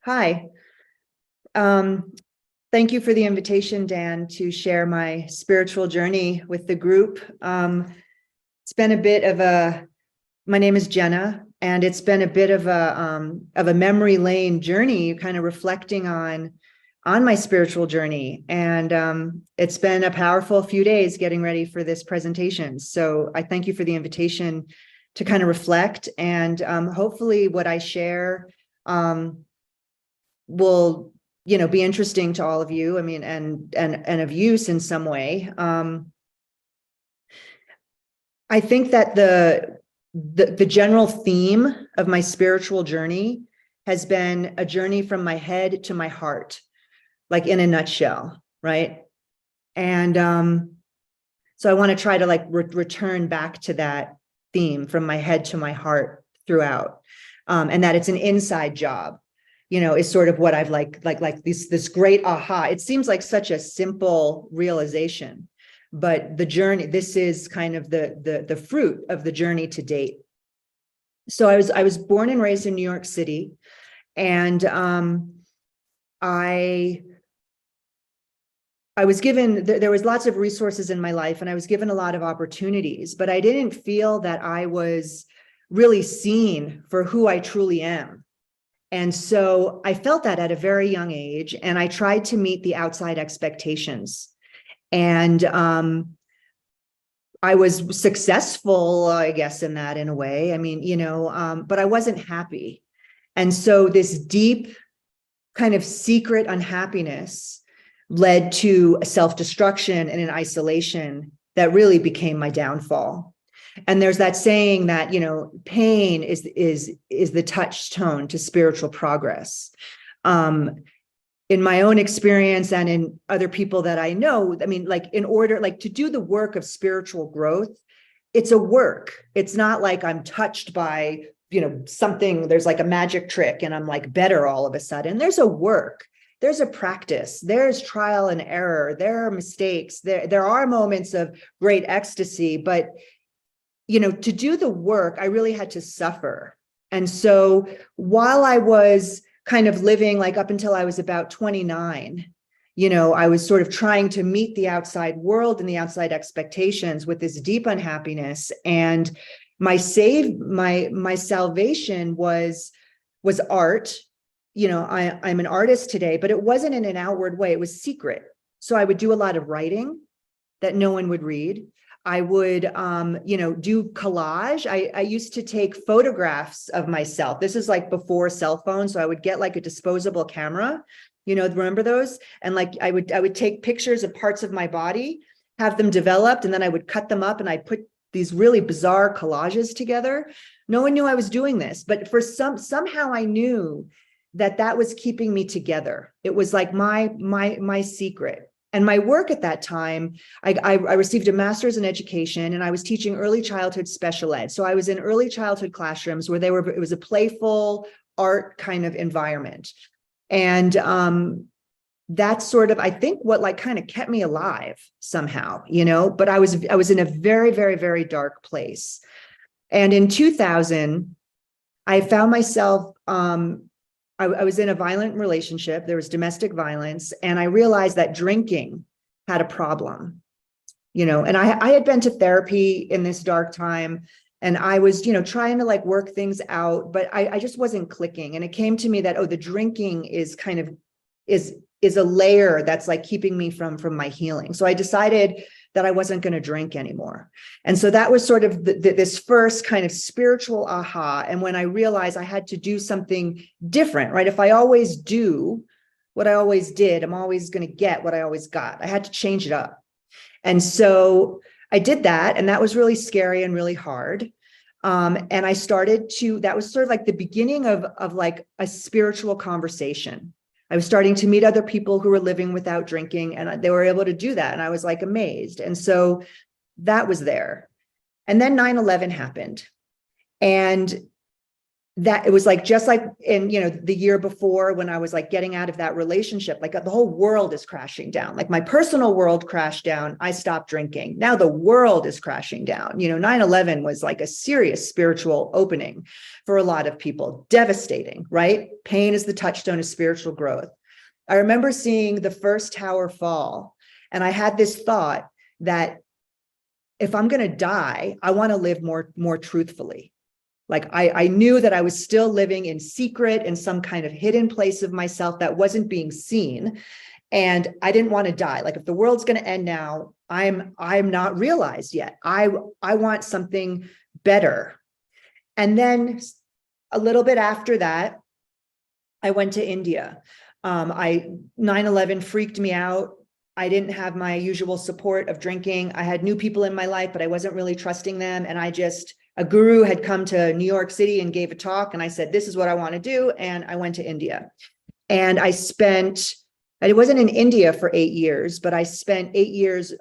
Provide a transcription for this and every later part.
Hi. Um, Thank you for the invitation, Dan, to share my spiritual journey with the group. It's been a bit of my name is Jenna, and it's been a bit of a memory lane journey, kind of reflecting on my spiritual journey. And it's been a powerful few days getting ready for this presentation. So I thank you for the invitation to kind of reflect, and hopefully what I share will be interesting to all of you. I mean, and of use in some way. I think that the general theme of my spiritual journey has been a journey from my head to my heart, like in a nutshell, right? And so I want to try to return back to that theme, from my head to my heart, throughout, and that it's an inside job. Is sort of what I've like this great aha. It seems like such a simple realization, but the journey, this is kind of the fruit of the journey to date. So I was born and raised in New York City, and I was given, there was lots of resources in my life, and I was given a lot of opportunities, but I didn't feel that I was really seen for who I truly am. And so I felt that at a very young age, and I tried to meet the outside expectations. And I was successful, I guess, in that, in a way. I mean, but I wasn't happy. And so this deep kind of secret unhappiness led to self-destruction and an isolation that really became my downfall. And there's that saying that, pain is the touchstone to spiritual progress. In my own experience and in other people that I know, I mean, in order, to do the work of spiritual growth, it's a work. It's not like I'm touched by, something, there's like a magic trick and I'm like better all of a sudden. There's a work. There's a practice, there's trial and error, there are mistakes, there are moments of great ecstasy, but to do the work, I really had to suffer. And so while I was kind of living, up until I was about 29, I was sort of trying to meet the outside world and the outside expectations with this deep unhappiness. And my salvation was art. I'm an artist today, but it wasn't in an outward way. It was secret. So I would do a lot of writing that no one would read. I would, do collage. I used to take photographs of myself. This is like before cell phones. So I would get like a disposable camera, remember those? And I would take pictures of parts of my body, have them developed, and then I would cut them up and I put these really bizarre collages together. No one knew I was doing this, but somehow I knew that was keeping me together. It was like my secret. And my work at that time, I received a master's in education, and I was teaching early childhood special ed. So I was in early childhood classrooms where it was a playful art kind of environment. And that's sort of, I think, what kind of kept me alive somehow, but I was in a very, very, very dark place. And in 2000, I found myself, I was in a violent relationship. There was domestic violence, and I realized that drinking had a problem, and I had been to therapy in this dark time, and I was, trying to work things out, but I just wasn't clicking. And it came to me that, the drinking is kind of, is a layer that's keeping me from my healing. So I decided that I wasn't going to drink anymore. And so that was sort of this first kind of spiritual aha. And when I realized I had to do something different, right? If I always do what I always did, I'm always going to get what I always got. I had to change it up. And so I did that. And that was really scary and really hard. And I started that was sort of the beginning of a spiritual conversation. I was starting to meet other people who were living without drinking, and they were able to do that. And I was amazed. And so that was there. And then 9/11 happened. And that it was like, just like in, the year before when I was like getting out of that relationship, like the whole world is crashing down. Like my personal world crashed down. I stopped drinking. Now the world is crashing down. 9/11 was like a serious spiritual opening for a lot of people. Devastating, right? Pain is the touchstone of spiritual growth. I remember seeing the first tower fall, and I had this thought that if I'm going to die, I want to live more truthfully. Like I knew that I was still living in secret in some kind of hidden place of myself that wasn't being seen. And I didn't want to die. Like if the world's going to end now, I'm not realized yet. I want something better. And then a little bit after that, I went to India. 9/11 freaked me out. I didn't have my usual support of drinking. I had new people in my life, but I wasn't really trusting them. And a guru had come to New York City and gave a talk. And I said, this is what I want to do. And I went to India. And I wasn't in India for 8 years, but I spent 8 years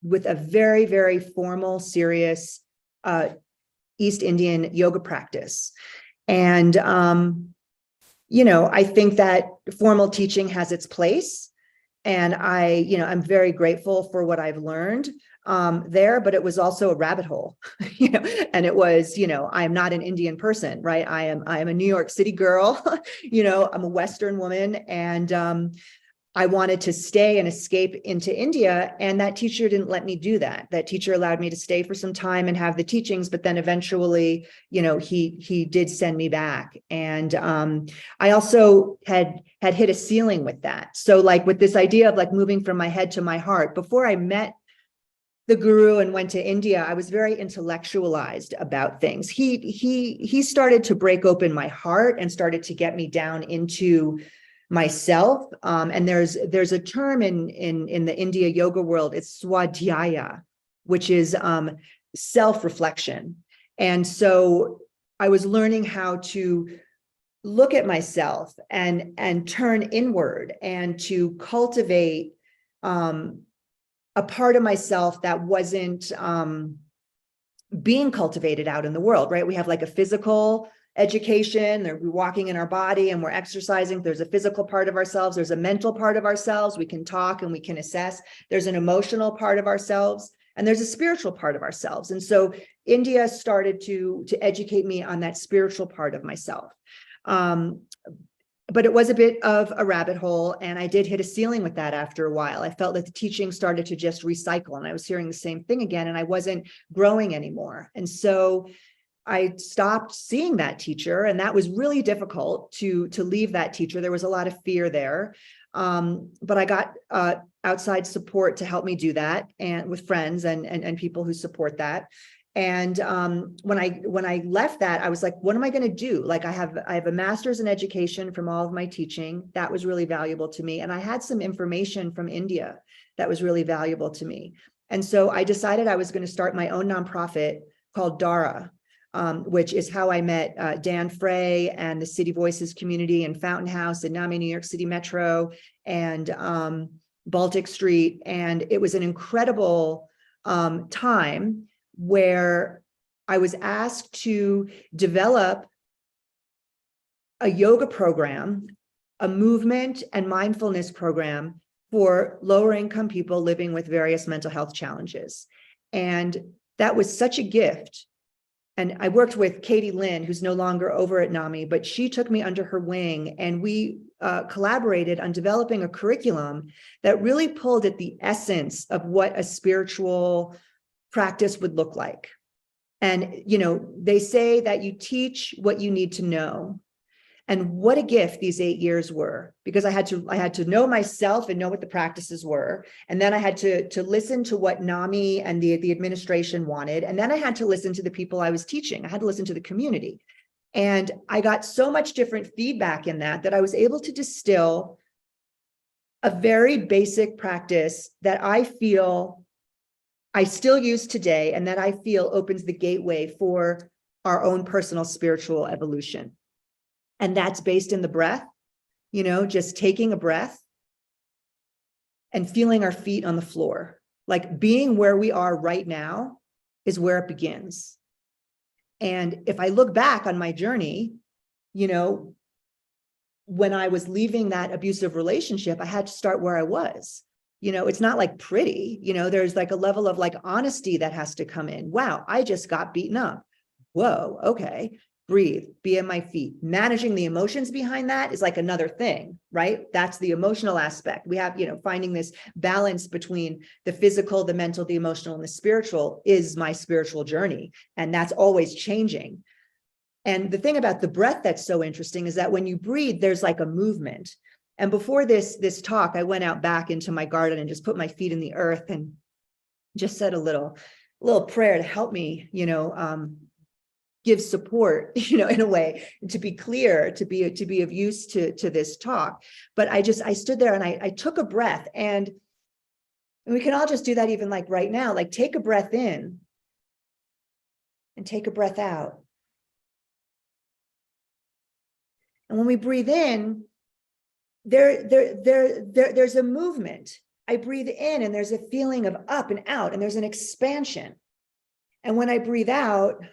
with a very, very formal, serious East Indian yoga practice. And, I think that formal teaching has its place. And I'm very grateful for what I've learned there, but it was also a rabbit hole, and it was, I'm not an Indian person, right? I am a New York City girl, I'm a Western woman, and I wanted to stay and escape into India. And that teacher didn't let me do that. That teacher allowed me to stay for some time and have the teachings, but then eventually, he did send me back. And I also had hit a ceiling with that. So like with this idea of like moving from my head to my heart, before I met the guru and went to India, I was very intellectualized about things. He started to break open my heart and started to get me down into myself. And there's a term in the India yoga world, it's swadhyaya, which is self-reflection. And so I was learning how to look at myself and turn inward and to cultivate a part of myself that wasn't being cultivated out in the world, right? We have like a physical education, we're walking in our body and we're exercising. There's a physical part of ourselves. There's a mental part of ourselves. We can talk and we can assess. There's an emotional part of ourselves, and there's a spiritual part of ourselves. And so India started to educate me on that spiritual part of myself. But it was a bit of a rabbit hole, and I did hit a ceiling with that after a while. I felt that the teaching started to just recycle, and I was hearing the same thing again, and I wasn't growing anymore. And so I stopped seeing that teacher, and that was really difficult to leave that teacher. There was a lot of fear there, but I got outside support to help me do that, and with friends and people who support that. And when I left that, I was like, what am I going to do? Like I have a master's in education from all of my teaching. That was really valuable to me. And I had some information from India that was really valuable to me. And so I decided I was going to start my own nonprofit called Dara, which is how I met Dan Frey and the City Voices community and Fountain House and NAMI New York City Metro and Baltic Street. And it was an incredible time where I was asked to develop a yoga program, a movement and mindfulness program for lower income people living with various mental health challenges. And that was such a gift. And I worked with Katie Lynn, who's no longer over at NAMI, but she took me under her wing, and we collaborated on developing a curriculum that really pulled at the essence of what a spiritual practice would look like. And, they say that you teach what you need to know. And what a gift these 8 years were, because I had to know myself and know what the practices were. And then I had to listen to what NAMI and the administration wanted. And then I had to listen to the people I was teaching. I had to listen to the community. And I got so much different feedback in that I was able to distill a very basic practice that I feel I still use today, and that I feel opens the gateway for our own personal spiritual evolution. And that's based in the breath, just taking a breath and feeling our feet on the floor. Like being where we are right now is where it begins. And if I look back on my journey, you know, when I was leaving that abusive relationship, I had to start where I was. You know, it's not like pretty, you know, there's like a level of like honesty that has to come in. Wow, I just got beaten up. Whoa, okay. Breathe, be at my feet. Managing the emotions behind that is like another thing, right? That's the emotional aspect. We have, you know, finding this balance between the physical, the mental, the emotional, and the spiritual is my spiritual journey. And that's always changing. And the thing about the breath that's so interesting is that when you breathe, there's like a movement. And before this talk, I went out back into my garden and just put my feet in the earth and just said a little prayer to help me, you know, give support, you know, in a way, to be clear, to be of use to this talk. But I stood there and I took a breath, and we can all just do that even like right now, like take a breath in and take a breath out. And when we breathe in, there's a movement. I breathe in and there's a feeling of up and out, and there's an expansion. And when I breathe out,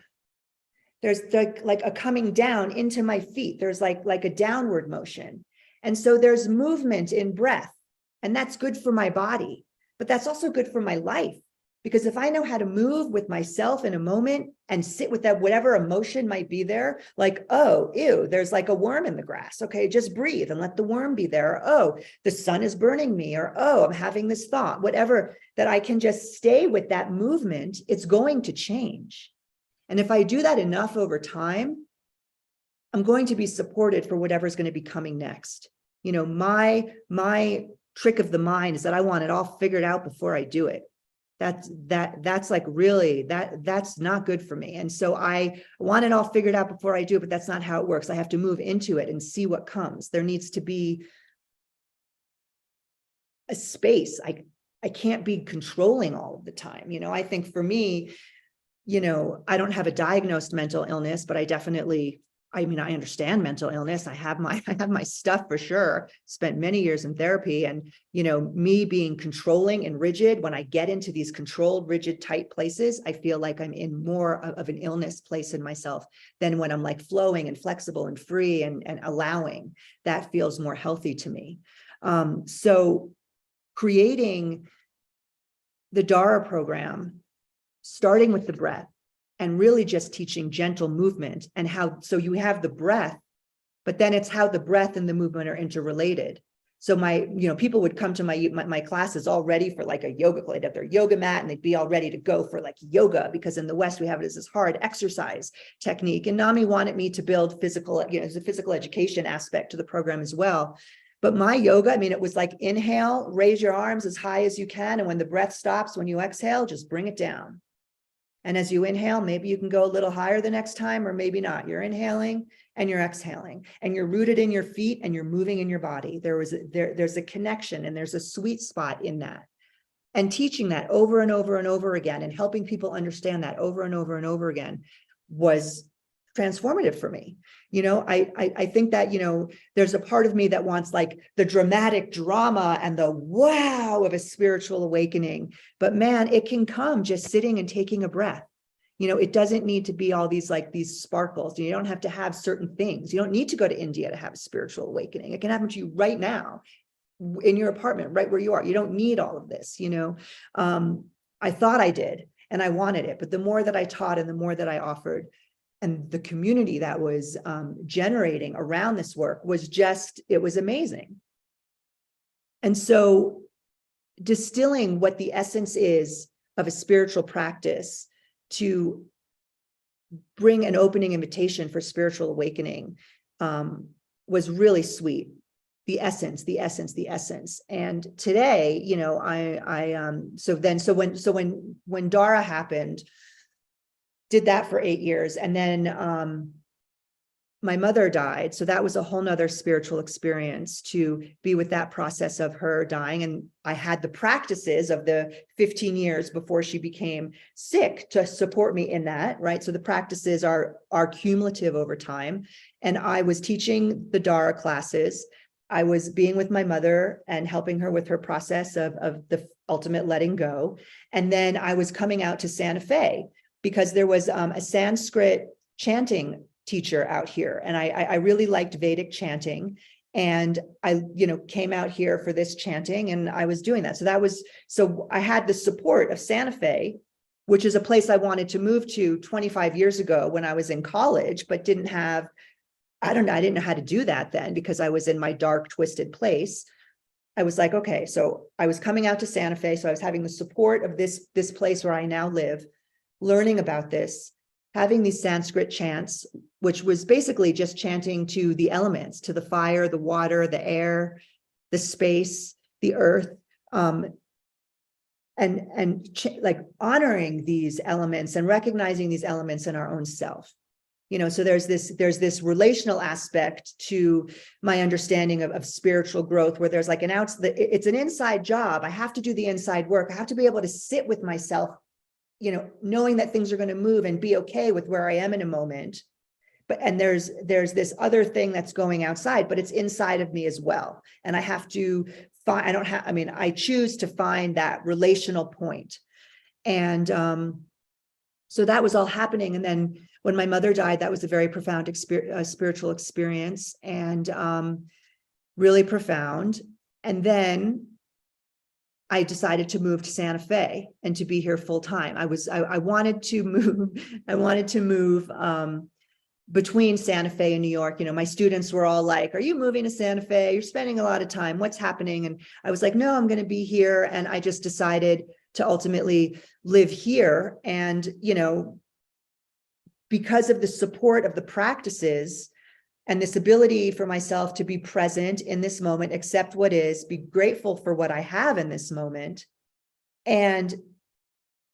there's like a coming down into my feet. There's like a downward motion. And so there's movement in breath, and that's good for my body, but that's also good for my life. Because if I know how to move with myself in a moment and sit with that, whatever emotion might be there, like, oh, ew, there's like a worm in the grass. Okay, just breathe and let the worm be there. Or, oh, the sun is burning me. Or, oh, I'm having this thought, whatever, that I can just stay with that movement, it's going to change. And if I do that enough over time, I'm going to be supported for whatever's going to be coming next. You know, my trick of the mind is that I want it all figured out before I do it. That's like really, that's not good for me. And so I want it all figured out before I do it, but that's not how it works. I have to move into it and see what comes. There needs to be a space. I can't be controlling all of the time. You know, I think for me, you know, I don't have a diagnosed mental illness, but I definitely, I mean, I understand mental illness. I have my stuff for sure. Spent many years in therapy, and, you know, me being controlling and rigid, when I get into these controlled, rigid, tight places, I feel like I'm in more of an illness place in myself than when I'm like flowing and flexible and free and allowing. That feels more healthy to me. So creating the Dara program, starting with the breath, and really just teaching gentle movement, and how, so you have the breath, but then it's how the breath and the movement are interrelated. So you know, people would come to my classes all ready for like a yoga, they'd have their yoga mat and they'd be all ready to go for like yoga, because in the West, we have it as this hard exercise technique. And NAMI wanted me to build physical, you know, there's a physical education aspect to the program as well. But my yoga, I mean, it was like inhale, raise your arms as high as you can. And when the breath stops, when you exhale, just bring it down. And as you inhale, maybe you can go a little higher the next time, or maybe not. You're inhaling and you're exhaling, and you're rooted in your feet and you're moving in your body. There's a connection, and there's a sweet spot in that. And teaching that over and over and over again, and helping people understand that over and over and over again, was transformative for me. You know, I think that, you know, there's a part of me that wants like the dramatic drama and the wow of a spiritual awakening, but man, it can come just sitting and taking a breath. You know, it doesn't need to be all these like these sparkles. You don't have to have certain things. You don't need to go to India to have a spiritual awakening. It can happen to you right now in your apartment, right where you are. You don't need all of this, you know. I thought I did, and I wanted it, but the more that I taught and the more that I offered, and the community that was generating around this work was just, it was amazing. And so distilling what the essence is of a spiritual practice to bring an opening invitation for spiritual awakening was really sweet. The essence. And today, you know, so when Dara happened, did that for 8 years. And then my mother died. So that was a whole nother spiritual experience, to be with that process of her dying. And I had the practices of the 15 years before she became sick to support me in that, right? So the practices are cumulative over time. And I was teaching the Dara classes. I was being with my mother and helping her with her process of the ultimate letting go. And then I was coming out to Santa Fe, because there was a Sanskrit chanting teacher out here. And I really liked Vedic chanting. And I, came out here for this chanting, and I was doing that. So I had the support of Santa Fe, which is a place I wanted to move to 25 years ago when I was in college, but didn't have, I didn't know how to do that then because I was in my dark, twisted place. I was like, okay, so I was coming out to Santa Fe. So I was having the support of this place where I now live, learning about this, having these Sanskrit chants, which was basically just chanting to the elements, to the fire, the water, the air, the space, the earth, like honoring these elements and recognizing these elements in our own self. So there's this relational aspect to my understanding of spiritual growth, where there's like it's an inside job. I have to do the inside work. I have to be able to sit with myself, knowing that things are going to move and be okay with where I am in a moment. And there's this other thing that's going outside, but it's inside of me as well. And I have to find, I choose to find that relational point. And so that was all happening. And then when my mother died, that was a very profound spiritual experience, and really profound. And then I decided to move to Santa Fe and to be here full time. I wanted to move between Santa Fe and New York. My students were all like, "Are you moving to Santa Fe? You're spending a lot of time. What's happening?" And I was like, "No, I'm going to be here." And I just decided to ultimately live here. And, because of the support of the practices and this ability for myself to be present in this moment, accept what is, be grateful for what I have in this moment, and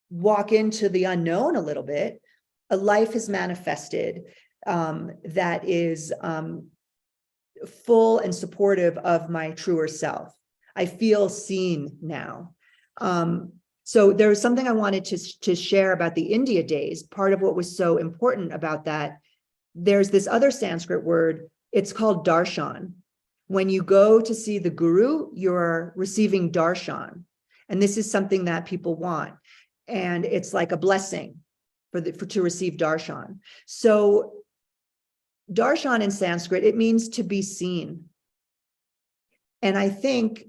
walk into the unknown a little bit, a life has manifested that is full and supportive of my truer self. I feel seen now. So there was something I wanted to share about the India days. Part of what was so important about that, there's this other Sanskrit word, it's called darshan. When you go to see the guru, you're receiving darshan. And this is something that people want. And it's like a blessing to receive darshan. So darshan in Sanskrit, it means to be seen. And I think,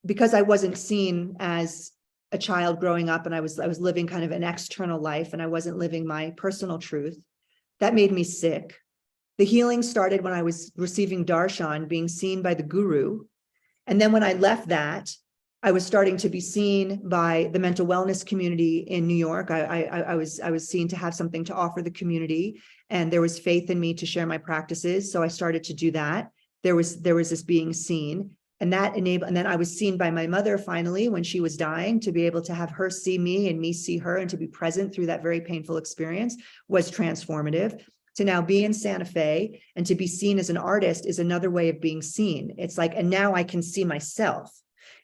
because I wasn't seen as a child growing up, and I was living kind of an external life, and I wasn't living my personal truth, that made me sick. The healing started when I was receiving darshan, being seen by the guru. And then when I left that, I was starting to be seen by the mental wellness community in New York. I was seen to have something to offer the community, and there was faith in me to share my practices. So I started to do that. There was this being seen. And that enabled, and then I was seen by my mother finally when she was dying, to be able to have her see me and me see her, and to be present through that very painful experience was transformative. To now be in Santa Fe and to be seen as an artist is another way of being seen. It's like, and now I can see myself.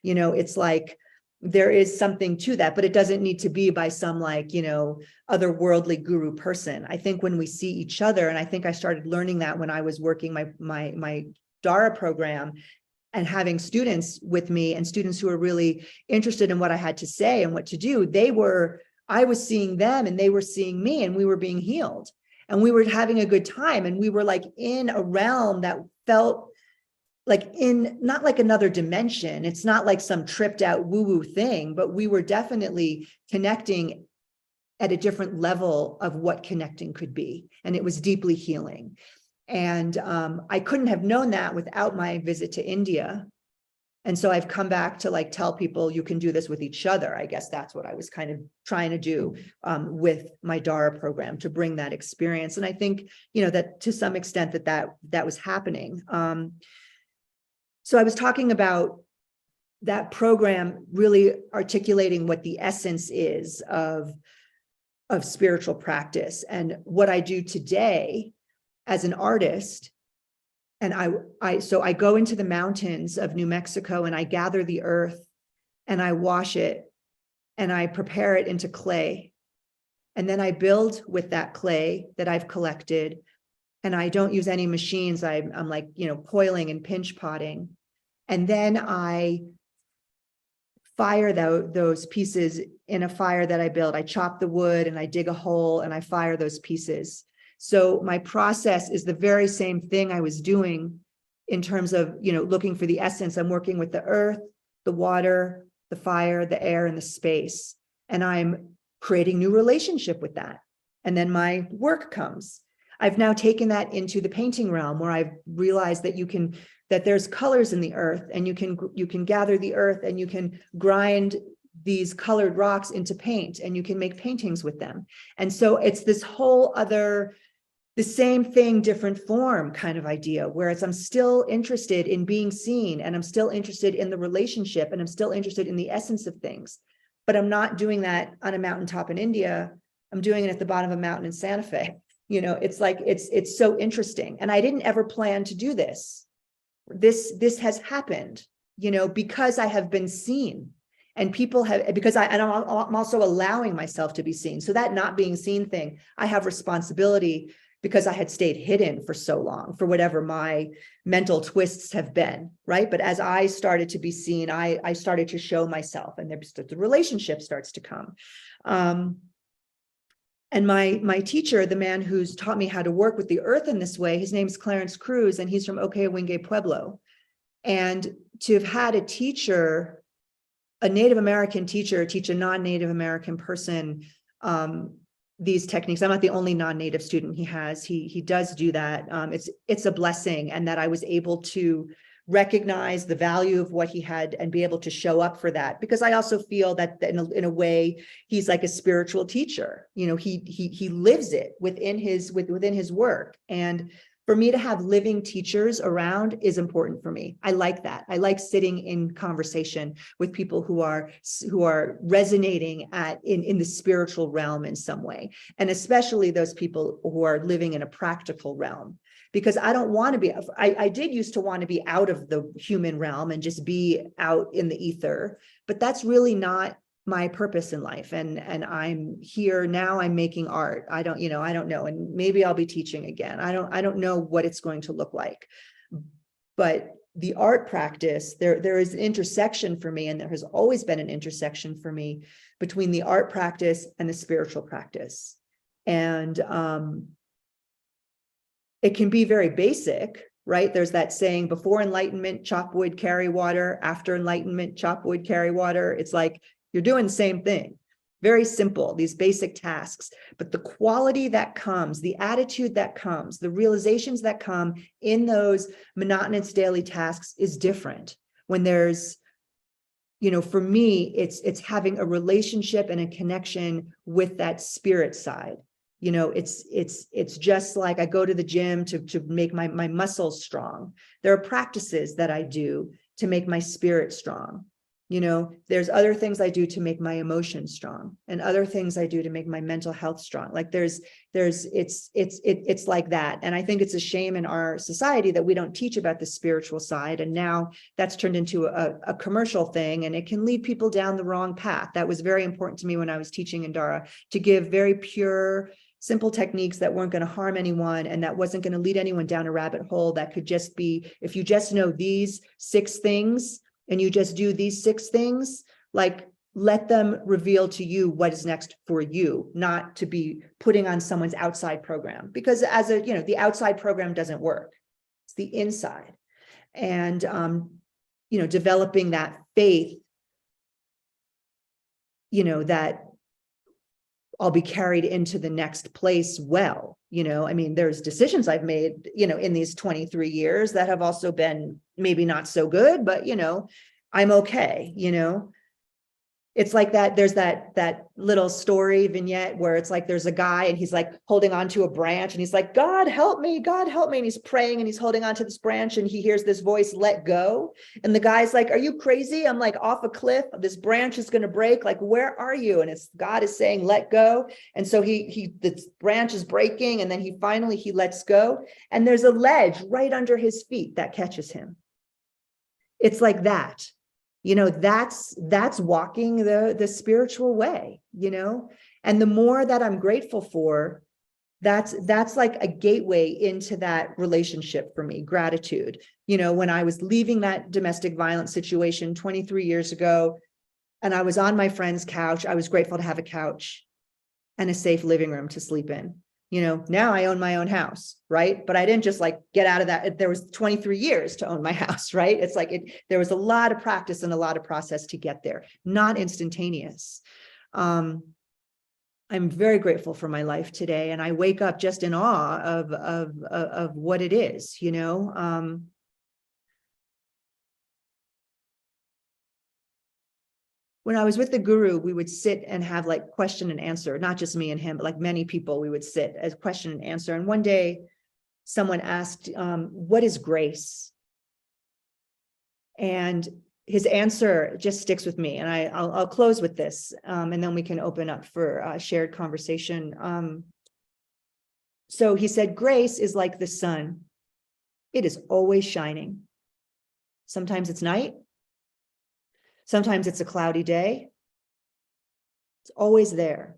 It's like there is something to that, but it doesn't need to be by some otherworldly guru person. I think when we see each other, and I think I started learning that when I was working my Dara program, and having students with me, and students who are really interested in what I had to say and what to do, I was seeing them and they were seeing me, and we were being healed, and we were having a good time. And we were like in a realm that felt like not like another dimension. It's not like some tripped out woo-woo thing, but we were definitely connecting at a different level of what connecting could be. And it was deeply healing. And I couldn't have known that without my visit to India. And so I've come back to tell people you can do this with each other. I guess that's what I was kind of trying to do with my Dara program, to bring that experience. And I think, that to some extent that was happening. So I was talking about that program really articulating what the essence is of spiritual practice, and what I do today as an artist. And so I go into the mountains of New Mexico, and I gather the earth, and I wash it, and I prepare it into clay. And then I build with that clay that I've collected, and I don't use any machines. I'm like, coiling and pinch potting. And then I fire those pieces in a fire that I build. I chop the wood and I dig a hole and I fire those pieces. So my process is the very same thing I was doing in terms of, looking for the essence. I'm working with the earth, the water, the fire, the air, and the space. And I'm creating new relationship with that. And then my work comes. I've now taken that into the painting realm, where I've realized that there's colors in the earth, and you can gather the earth and you can grind these colored rocks into paint, and you can make paintings with them. And so it's this whole other, the same thing, different form kind of idea, whereas I'm still interested in being seen, and I'm still interested in the relationship, and I'm still interested in the essence of things. But I'm not doing that on a mountaintop in India. I'm doing it at the bottom of a mountain in Santa Fe. It's like, it's so interesting. And I didn't ever plan to do this. This has happened, because I have been seen, and people have, because I'm also allowing myself to be seen. So that not being seen thing, I have responsibility, because I had stayed hidden for so long, for whatever my mental twists have been, right? But as I started to be seen, I started to show myself, and the relationship starts to come. And my teacher, the man who's taught me how to work with the earth in this way, his name's Clarence Cruz, and he's from Ohkay, Owingeh, Pueblo. And to have had a teacher, a Native American teacher, teach a non-Native American person these techniques. I'm not the only non-Native student he has. He does do that. It's a blessing, and that I was able to recognize the value of what he had and be able to show up for that, because I also feel that in a way he's like a spiritual teacher. He lives it within his work. And for me to have living teachers around is important for me. I like that. I like sitting in conversation with people who are resonating in the spiritual realm in some way, and especially those people who are living in a practical realm. Because I don't want to be, I did used to want to be out of the human realm and just be out in the ether, but that's really not my purpose in life. And I'm here now, I'm making art. I don't know. And maybe I'll be teaching again. I don't know what it's going to look like, but the art practice, there is an intersection for me, and there has always been an intersection for me between the art practice and the spiritual practice. And, it can be very basic, right? There's that saying, before enlightenment, chop wood, carry water. After enlightenment, chop wood, carry water. It's like, you're doing the same thing. Very simple, these basic tasks, but the quality that comes, the attitude that comes, the realizations that come in those monotonous daily tasks is different. When there's, for me, it's having a relationship and a connection with that spirit side. It's just like I go to the gym to make my muscles strong. There are practices that I do to make my spirit strong. There's other things I do to make my emotions strong, and other things I do to make my mental health strong. Like it's like that. And I think it's a shame in our society that we don't teach about the spiritual side. And now that's turned into a commercial thing, and it can lead people down the wrong path. That was very important to me when I was teaching in Dara, to give very pure, simple techniques that weren't going to harm anyone, and that wasn't going to lead anyone down a rabbit hole. That could just be, if you just know these 6 things and you just do these 6 things, like, let them reveal to you what is next for you, not to be putting on someone's outside program, because the outside program doesn't work. It's the inside. And, developing that faith, that I'll be carried into the next place. There's decisions I've made, in these 23 years that have also been maybe not so good, but, I'm okay. It's like that. There's that little story vignette where it's like, there's a guy and he's like holding onto a branch, and he's like, God help me, God help me. And he's praying and he's holding onto this branch, and he hears this voice, let go. And the guy's like, are you crazy? I'm like off a cliff. This branch is going to break. Like, where are you? And it's God is saying, let go. And so the branch is breaking, and then he lets go. And there's a ledge right under his feet that catches him. It's like that. That's walking the spiritual way, and the more that I'm grateful for, that's like a gateway into that relationship for me, gratitude. When I was leaving that domestic violence situation 23 years ago, and I was on my friend's couch, I was grateful to have a couch and a safe living room to sleep in. Now I own my own house, right? But I didn't just like get out of that. There was 23 years to own my house, right? It's like there was a lot of practice and a lot of process to get there, not instantaneous. I'm very grateful for my life today, and I wake up just in awe of what it is, When I was with the guru, we would sit and have like question and answer, not just me and him, but like many people, we would sit as question and answer. And one day someone asked, what is grace? And his answer just sticks with me. And I'll close with this, and then we can open up for shared conversation. So he said, grace is like the sun. It is always shining. Sometimes it's night. Sometimes it's a cloudy day. It's always there.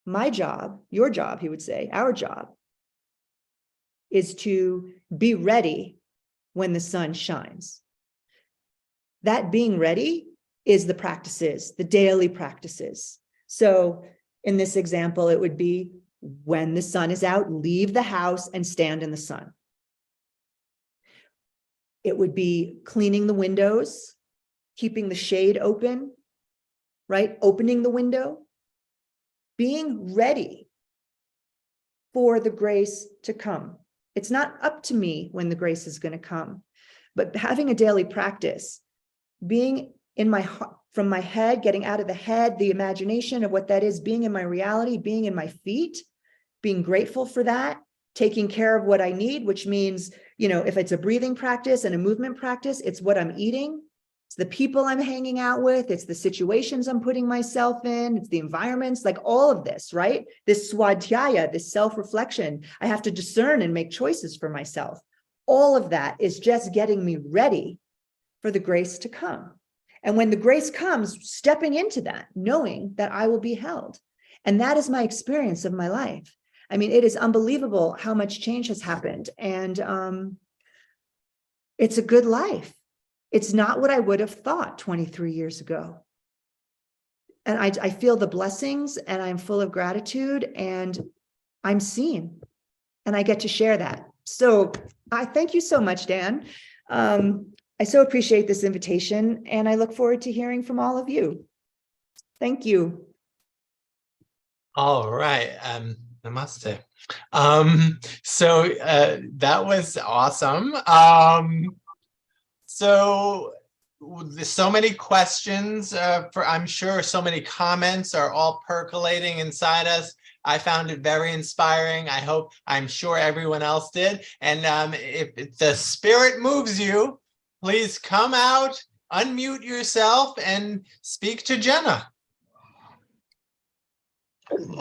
My job, your job, he would say, our job is to be ready when the sun shines. That being ready is the practices, the daily practices. So in this example, it would be when the sun is out, leave the house and stand in the sun. It would be cleaning the windows, keeping the shade open, right? Opening the window, being ready for the grace to come. It's not up to me when the grace is going to come, but having a daily practice, being in my heart, from my head, getting out of the head, the imagination of what that is, being in my reality, being in my feet, being grateful for that, taking care of what I need, which means, if it's a breathing practice and a movement practice, it's what I'm eating. It's the people I'm hanging out with. It's the situations I'm putting myself in. It's the environments, like all of this, right? This swadhyaya, this self-reflection. I have to discern and make choices for myself. All of that is just getting me ready for the grace to come. And when the grace comes, stepping into that, knowing that I will be held. And that is my experience of my life. I mean, it is unbelievable how much change has happened. And it's a good life. It's not what I would have thought 23 years ago. And I feel the blessings, and I'm full of gratitude, and I'm seen, and I get to share that. So I thank you so much, Dan. I so appreciate this invitation, and I look forward to hearing from all of you. Thank you. All right. Namaste. So that was awesome. So there's so many questions I'm sure so many comments are all percolating inside us. I found it very inspiring. I'm sure everyone else did. And if the spirit moves you, please come out, unmute yourself, and speak to Jenna.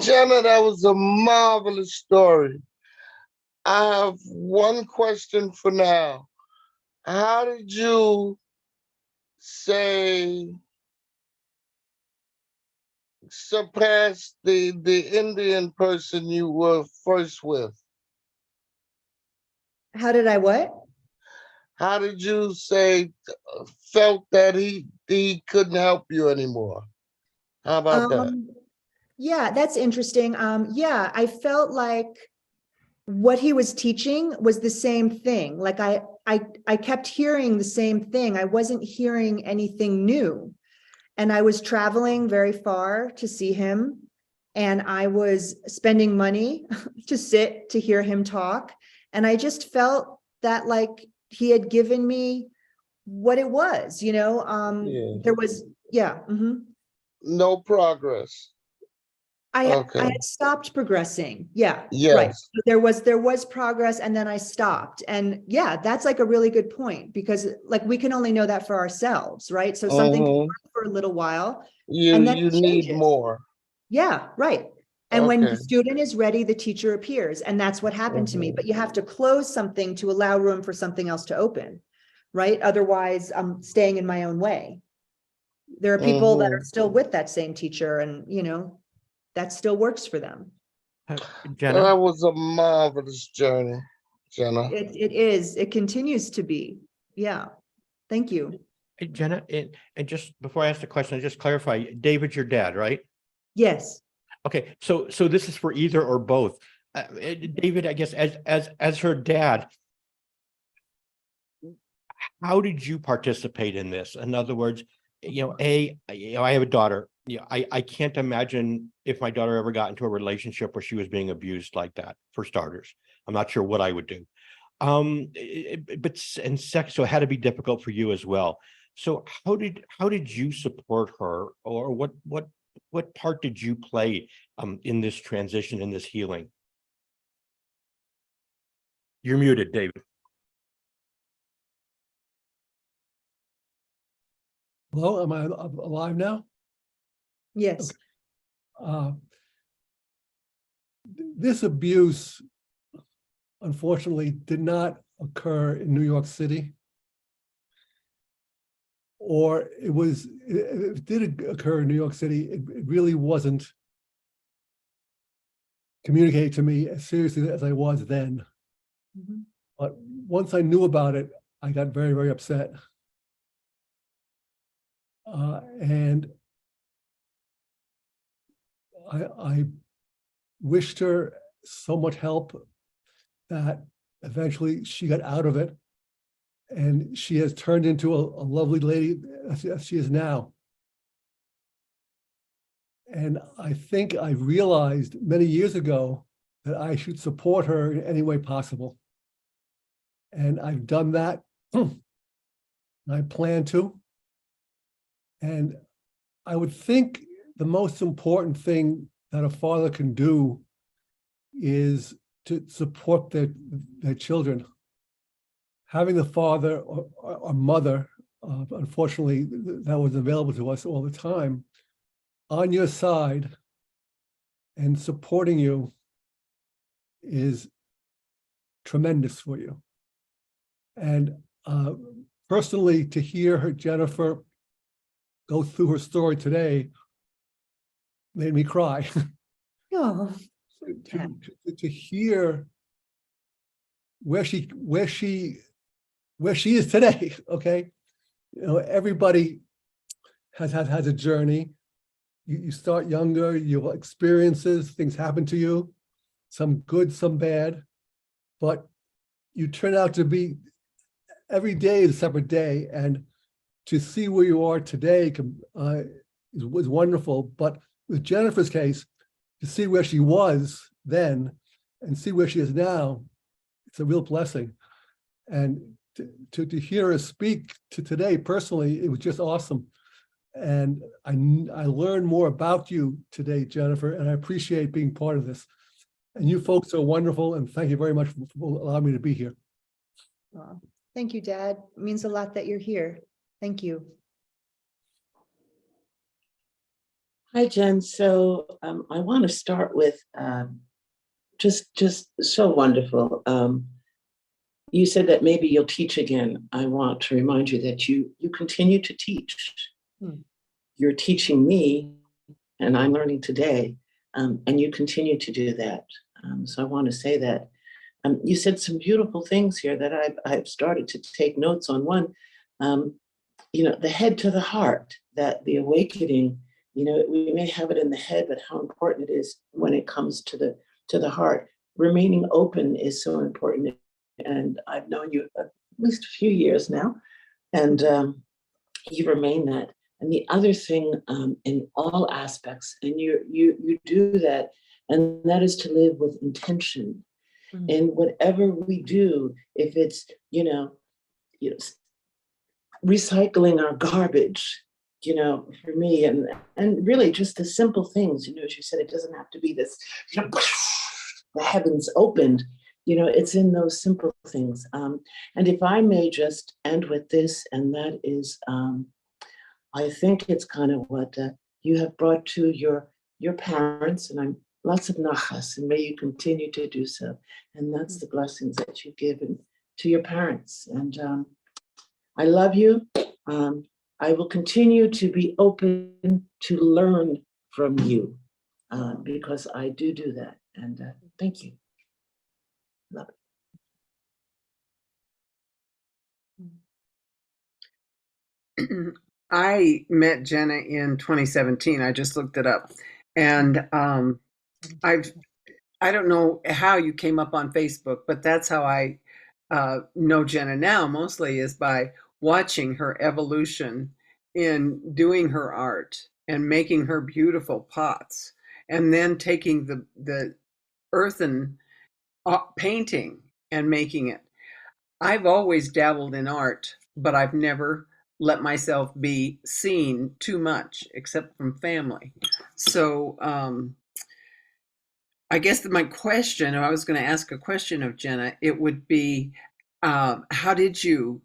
Jenna, that was a marvelous story. I have one question for now. How did you surpass the Indian person you were first with? How did I what? How did you felt that he couldn't help you anymore? How about that? Yeah, that's interesting. Yeah, I felt like what he was teaching was the same thing. Like I kept hearing the same thing. I wasn't hearing anything new. And I was traveling very far to see him. And I was spending money to sit to hear him talk. And I just felt that like he had given me what it was, there was, yeah. No progress. I Okay. had stopped progressing. Yeah. Yes. Right. There was progress, and then I stopped. And yeah, that's like a really good point, because like we can only know that for ourselves, right? So something can work for a little while, and then you need more. Yeah, right. And when the student is ready, the teacher appears. And that's what happened to me. But you have to close something to allow room for something else to open, right? Otherwise, I'm staying in my own way. There are people that are still with that same teacher, and that still works for them. Jenna? That was a marvelous journey, Jenna. It is. It continues to be. Yeah. Thank you. Hey, Jenna, and just before I ask the question, I just clarify, David's your dad, right? Yes. Okay, so this is for either or both. David, I guess as her dad, how did you participate in this? In other words, I have a daughter. I can't imagine if my daughter ever got into a relationship where she was being abused like that, for starters. I'm not sure what I would do. And sex, so it had to be difficult for you as well. So how did you support her, or what part did you play in this transition, in this healing? You're muted, David. Hello, am I alive now? Yes. Uh, this abuse, unfortunately, did not occur in New York City. Or if it did occur in New York City, it really wasn't communicated to me as seriously as I was then. Mhm. But once I knew about it, I got very, very upset. And I wished her so much help that eventually she got out of it, and she has turned into a lovely lady as she is now. And I think I realized many years ago that I should support her in any way possible. And I've done that. I plan to. And I would think the most important thing that a father can do is to support their children. Having a father or mother, unfortunately, that was available to us all the time, on your side and supporting you is tremendous for you. And personally, to hear her, Jennifer, go through her story today made me cry. Oh, to hear where she is today. Okay, everybody has a journey. You start younger, you have experiences, things happen to you, some good, some bad, but you turn out to be, every day is a separate day, and to see where you are today was wonderful. But with Jennifer's case, to see where she was then and see where she is now, it's a real blessing. And to hear her speak to today personally, it was just awesome. And I learned more about you today, Jennifer, and I appreciate being part of this. And you folks are wonderful, and thank you very much for allowing me to be here. wow. Thank you, Dad. It means a lot that you're here. Thank you. Hi, Jen. So I want to start with just so wonderful. You said that maybe you'll teach again. I want to remind you that you continue to teach. You're teaching me, and I'm learning today, and you continue to do that. So I want to say that. You said some beautiful things here that I've started to take notes on. One, the head to the heart, that the awakening, we may have it in the head, but how important it is when it comes to the heart. Remaining open is so important. And I've known you at least a few years now, and you remain that. And the other thing, in all aspects, and you do that, and that is to live with intention. In whatever we do, if it's recycling our garbage, for me, and really just the simple things, as you said, it doesn't have to be this, the heavens opened, it's in those simple things. And if I may just end with this, and that is, I think it's kind of what you have brought to your parents, and I'm lots of nachas, and may you continue to do so. And that's the blessings that you've given to your parents. And I love you. I will continue to be open to learn from you, because I do that. And thank you. Love it. I met Jenna in 2017. I just looked it up. And I don't know how you came up on Facebook, but that's how I know Jenna now, mostly is by watching her evolution in doing her art and making her beautiful pots, and then taking the earthen painting and making it. I've always dabbled in art, but I've never let myself be seen too much, except from family. So I guess that my question, if I was going to ask a question of Jenna, it would be, how did you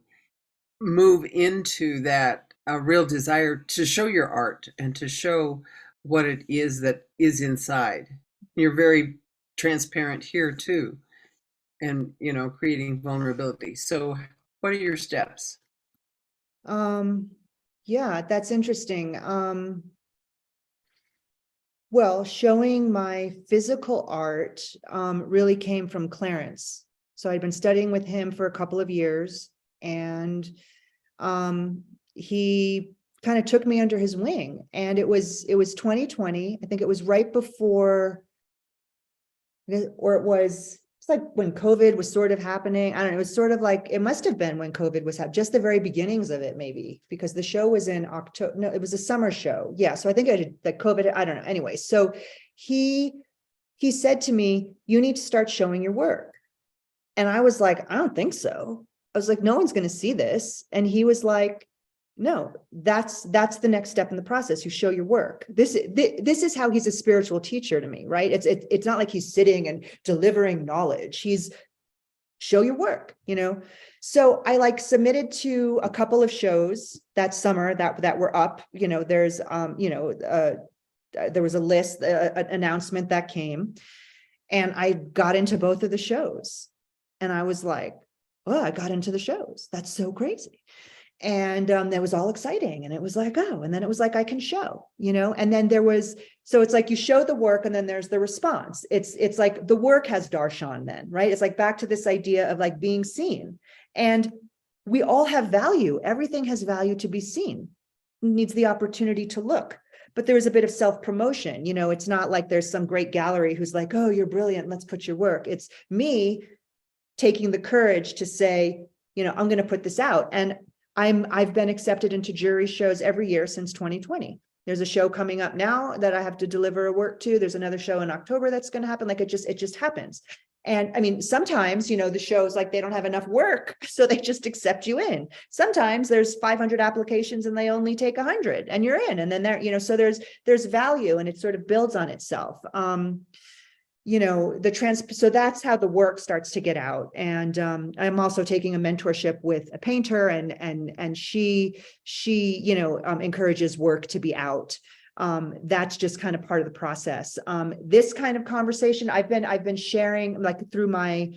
move into that real desire to show your art and to show what it is that is inside? You're very transparent here too, and creating vulnerability. So what are your steps? Yeah, that's interesting. Well, showing my physical art really came from Clarence. So I'd been studying with him for a couple of years, and he kind of took me under his wing. And it was 2020. I think it was right before, or it's like when COVID was sort of happening. I don't know. It was sort of like, it must have been when COVID was happening, just the very beginnings of it, maybe, because the show was in October. No, it was a summer show. Yeah. So I think I did that COVID. I don't know. Anyway, so he said to me, you need to start showing your work. And I was like, I don't think so. I was like, no one's going to see this. And he was like, no, that's the next step in the process. You show your work. This is how he's a spiritual teacher to me, right? It's not like he's sitting and delivering knowledge. He's show your work, So I submitted to a couple of shows that summer that were up. There's there was a list, an announcement that came, and I got into both of the shows, and I was like, oh, I got into the shows. That's so crazy. And that was all exciting. And it was like, oh, and then it was like, I can show, and then there was, so it's like you show the work and then there's the response. It's like the work has darshan then, right? It's like back to this idea of like being seen. And we all have value. Everything has value to be seen. It needs the opportunity to look. But there is a bit of self-promotion. It's not like there's some great gallery who's like, oh, you're brilliant, let's put your work. It's me taking the courage to say, I'm going to put this out. And I've been accepted into jury shows every year since 2020. There's a show coming up now that I have to deliver a work to. There's another show in October that's going to happen. Like it just happens. And I mean, sometimes, the shows, like, they don't have enough work, so they just accept you in. Sometimes there's 500 applications and they only take 100 and you're in. And then so there's value, and it sort of builds on itself. So that's how the work starts to get out. And I'm also taking a mentorship with a painter, and she encourages work to be out. That's just kind of part of the process. This kind of conversation I've been sharing, like, through my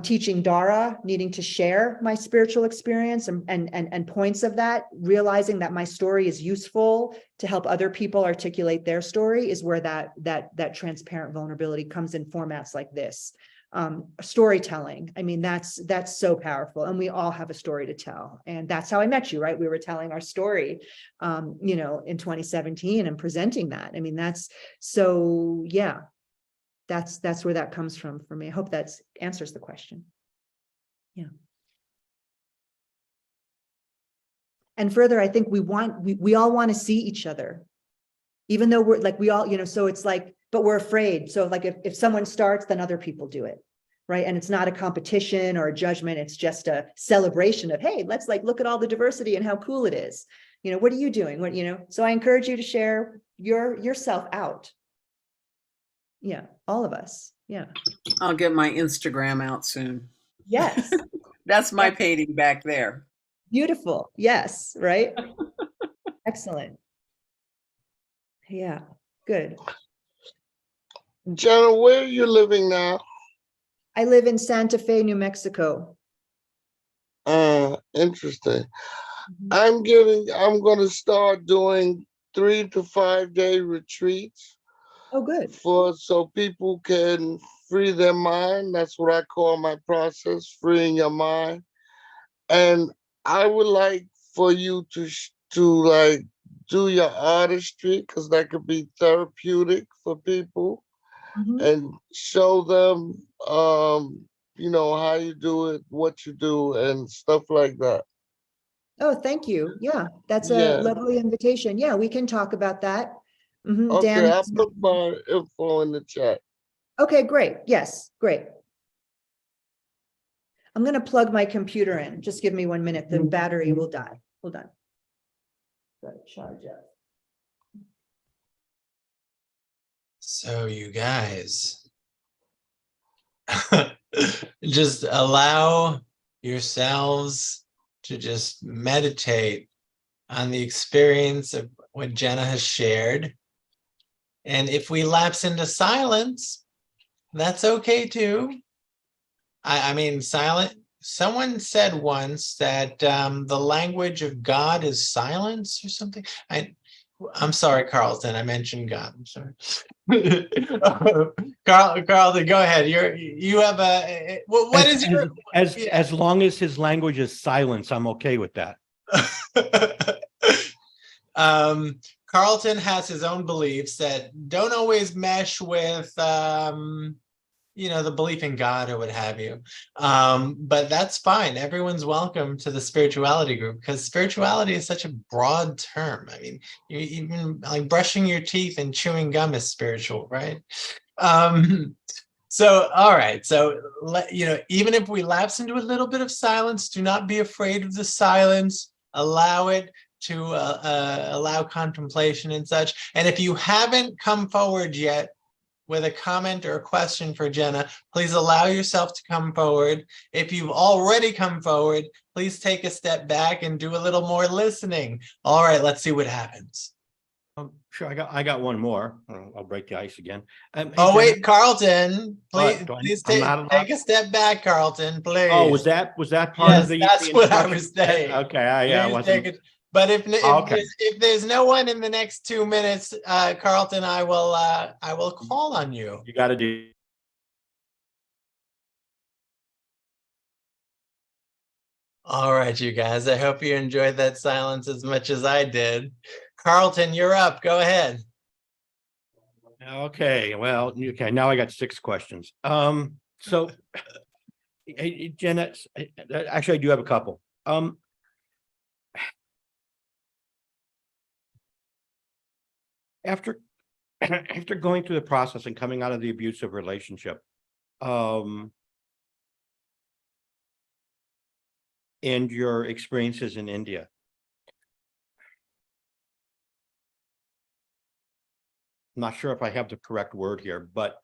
teaching Dara, needing to share my spiritual experience and points of that, realizing that my story is useful to help other people articulate their story, is where that transparent vulnerability comes in formats like this. Storytelling. I mean, that's so powerful, and we all have a story to tell. And that's how I met you, right? We were telling our story, in 2017 and presenting that. I mean, that's so, yeah. That's where that comes from for me. I hope that answers the question. Yeah. And further, I think we all want to see each other, even though we're like, we all, so it's like, but we're afraid. So like, if someone starts, then other people do it. Right. And it's not a competition or a judgment. It's just a celebration of, hey, let's look at all the diversity and how cool it is. What are you doing? So I encourage you to share yourself out. Yeah, all of us. Yeah. I'll get my Instagram out soon. Yes. That's my painting back there. Beautiful. Yes. Right. Excellent. Yeah. Good. Jenna, where are you living now? I live in Santa Fe, New Mexico. Interesting. Mm-hmm. I'm going to start doing 3 to 5 day retreats. Oh, good. So people can free their mind. That's what I call my process, freeing your mind. And I would like for you to do your artistry, because that could be therapeutic for people, Mhm. and show them, how you do it, what you do, and stuff like that. Oh, thank you. Yeah, that's a Yeah. lovely invitation. Yeah, we can talk about that. Dan. Okay, I'll put my info in the chat. Okay, great. Yes, great. I'm going to plug my computer in. Just give me 1 minute. The battery will die. Hold on. Gotta charge up. So you guys, just allow yourselves to just meditate on the experience of what Jenna has shared. And if we lapse into silence, that's okay too. I mean, someone said once that the language of God is silence or something. I'm sorry, Carlton, I mentioned God. I'm sorry. Carlton, go ahead. You have a what is your as long as his language is silence, I'm okay with that. Carlton has his own beliefs that don't always mesh with the belief in God or what have you. But that's fine. Everyone's welcome to the spirituality group, because spirituality is such a broad term. I mean, even like brushing your teeth and chewing gum is spiritual, right? So, all right. So, even if we lapse into a little bit of silence, do not be afraid of the silence. Allow it to allow contemplation and such. And if you haven't come forward yet with a comment or a question for Jenna, please allow yourself to come forward. If you've already come forward, please take a step back and do a little more listening. All right, let's see what happens. Sure, I got one more. I'll break the ice again. Hey, Oh, wait, Jenna? Carlton, please, What? please I'm not allowed- take a step back, Carlton, please. Oh, was that part Yes, of the that's what I instruction? was saying. Okay, yeah, I Please wasn't. take it. But Okay. if there's no one in the next 2 minutes, Carlton, I will call on you. You got to do. All right, you guys. I hope you enjoyed that silence as much as I did. Carlton, you're up. Go ahead. Okay, well, okay, now I got 6 questions. So, hey, Jenna, actually, I do have a couple. After going through the process and coming out of the abusive relationship, and your experiences in India, I'm not sure if I have the correct word here, but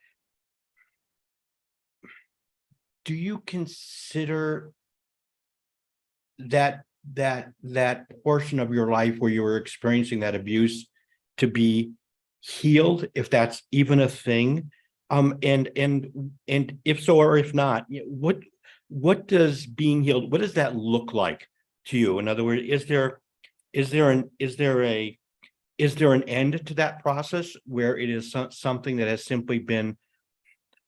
do you consider that portion of your life where you were experiencing that abuse to be healed, if that's even a thing? And if so, or if not, what does being healed, what does that look like to you? In other words, is there an end to that process where it is something that has simply been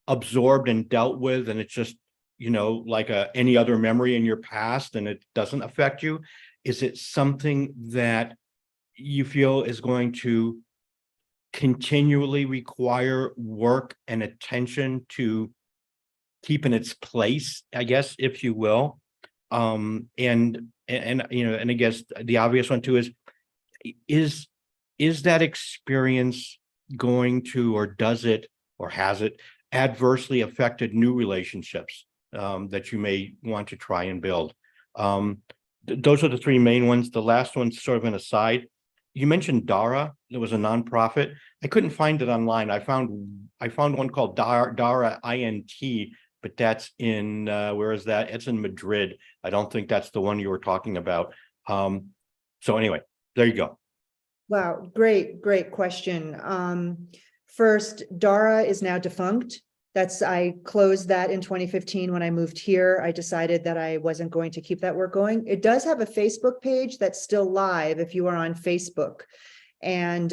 absorbed and dealt with, and it's just, like any other memory in your past, and it doesn't affect you? Is it something that you feel is going to continually require work and attention to keep in its place, I guess, if you will? And I guess the obvious one too is that experience going to, or does it, or has it adversely affected new relationships that you may want to try and build? Those are the 3 main ones. The last one's sort of an aside. You mentioned Dara. There was a nonprofit. I couldn't find it online. I found one called Dara INT, but that's in where is that? It's in Madrid. I don't think that's the one you were talking about. So anyway, there you go. Wow, great question. First, Dara is now defunct. I closed that in 2015 when I moved here. I decided that I wasn't going to keep that work going. It does have a Facebook page that's still live if you are on Facebook. And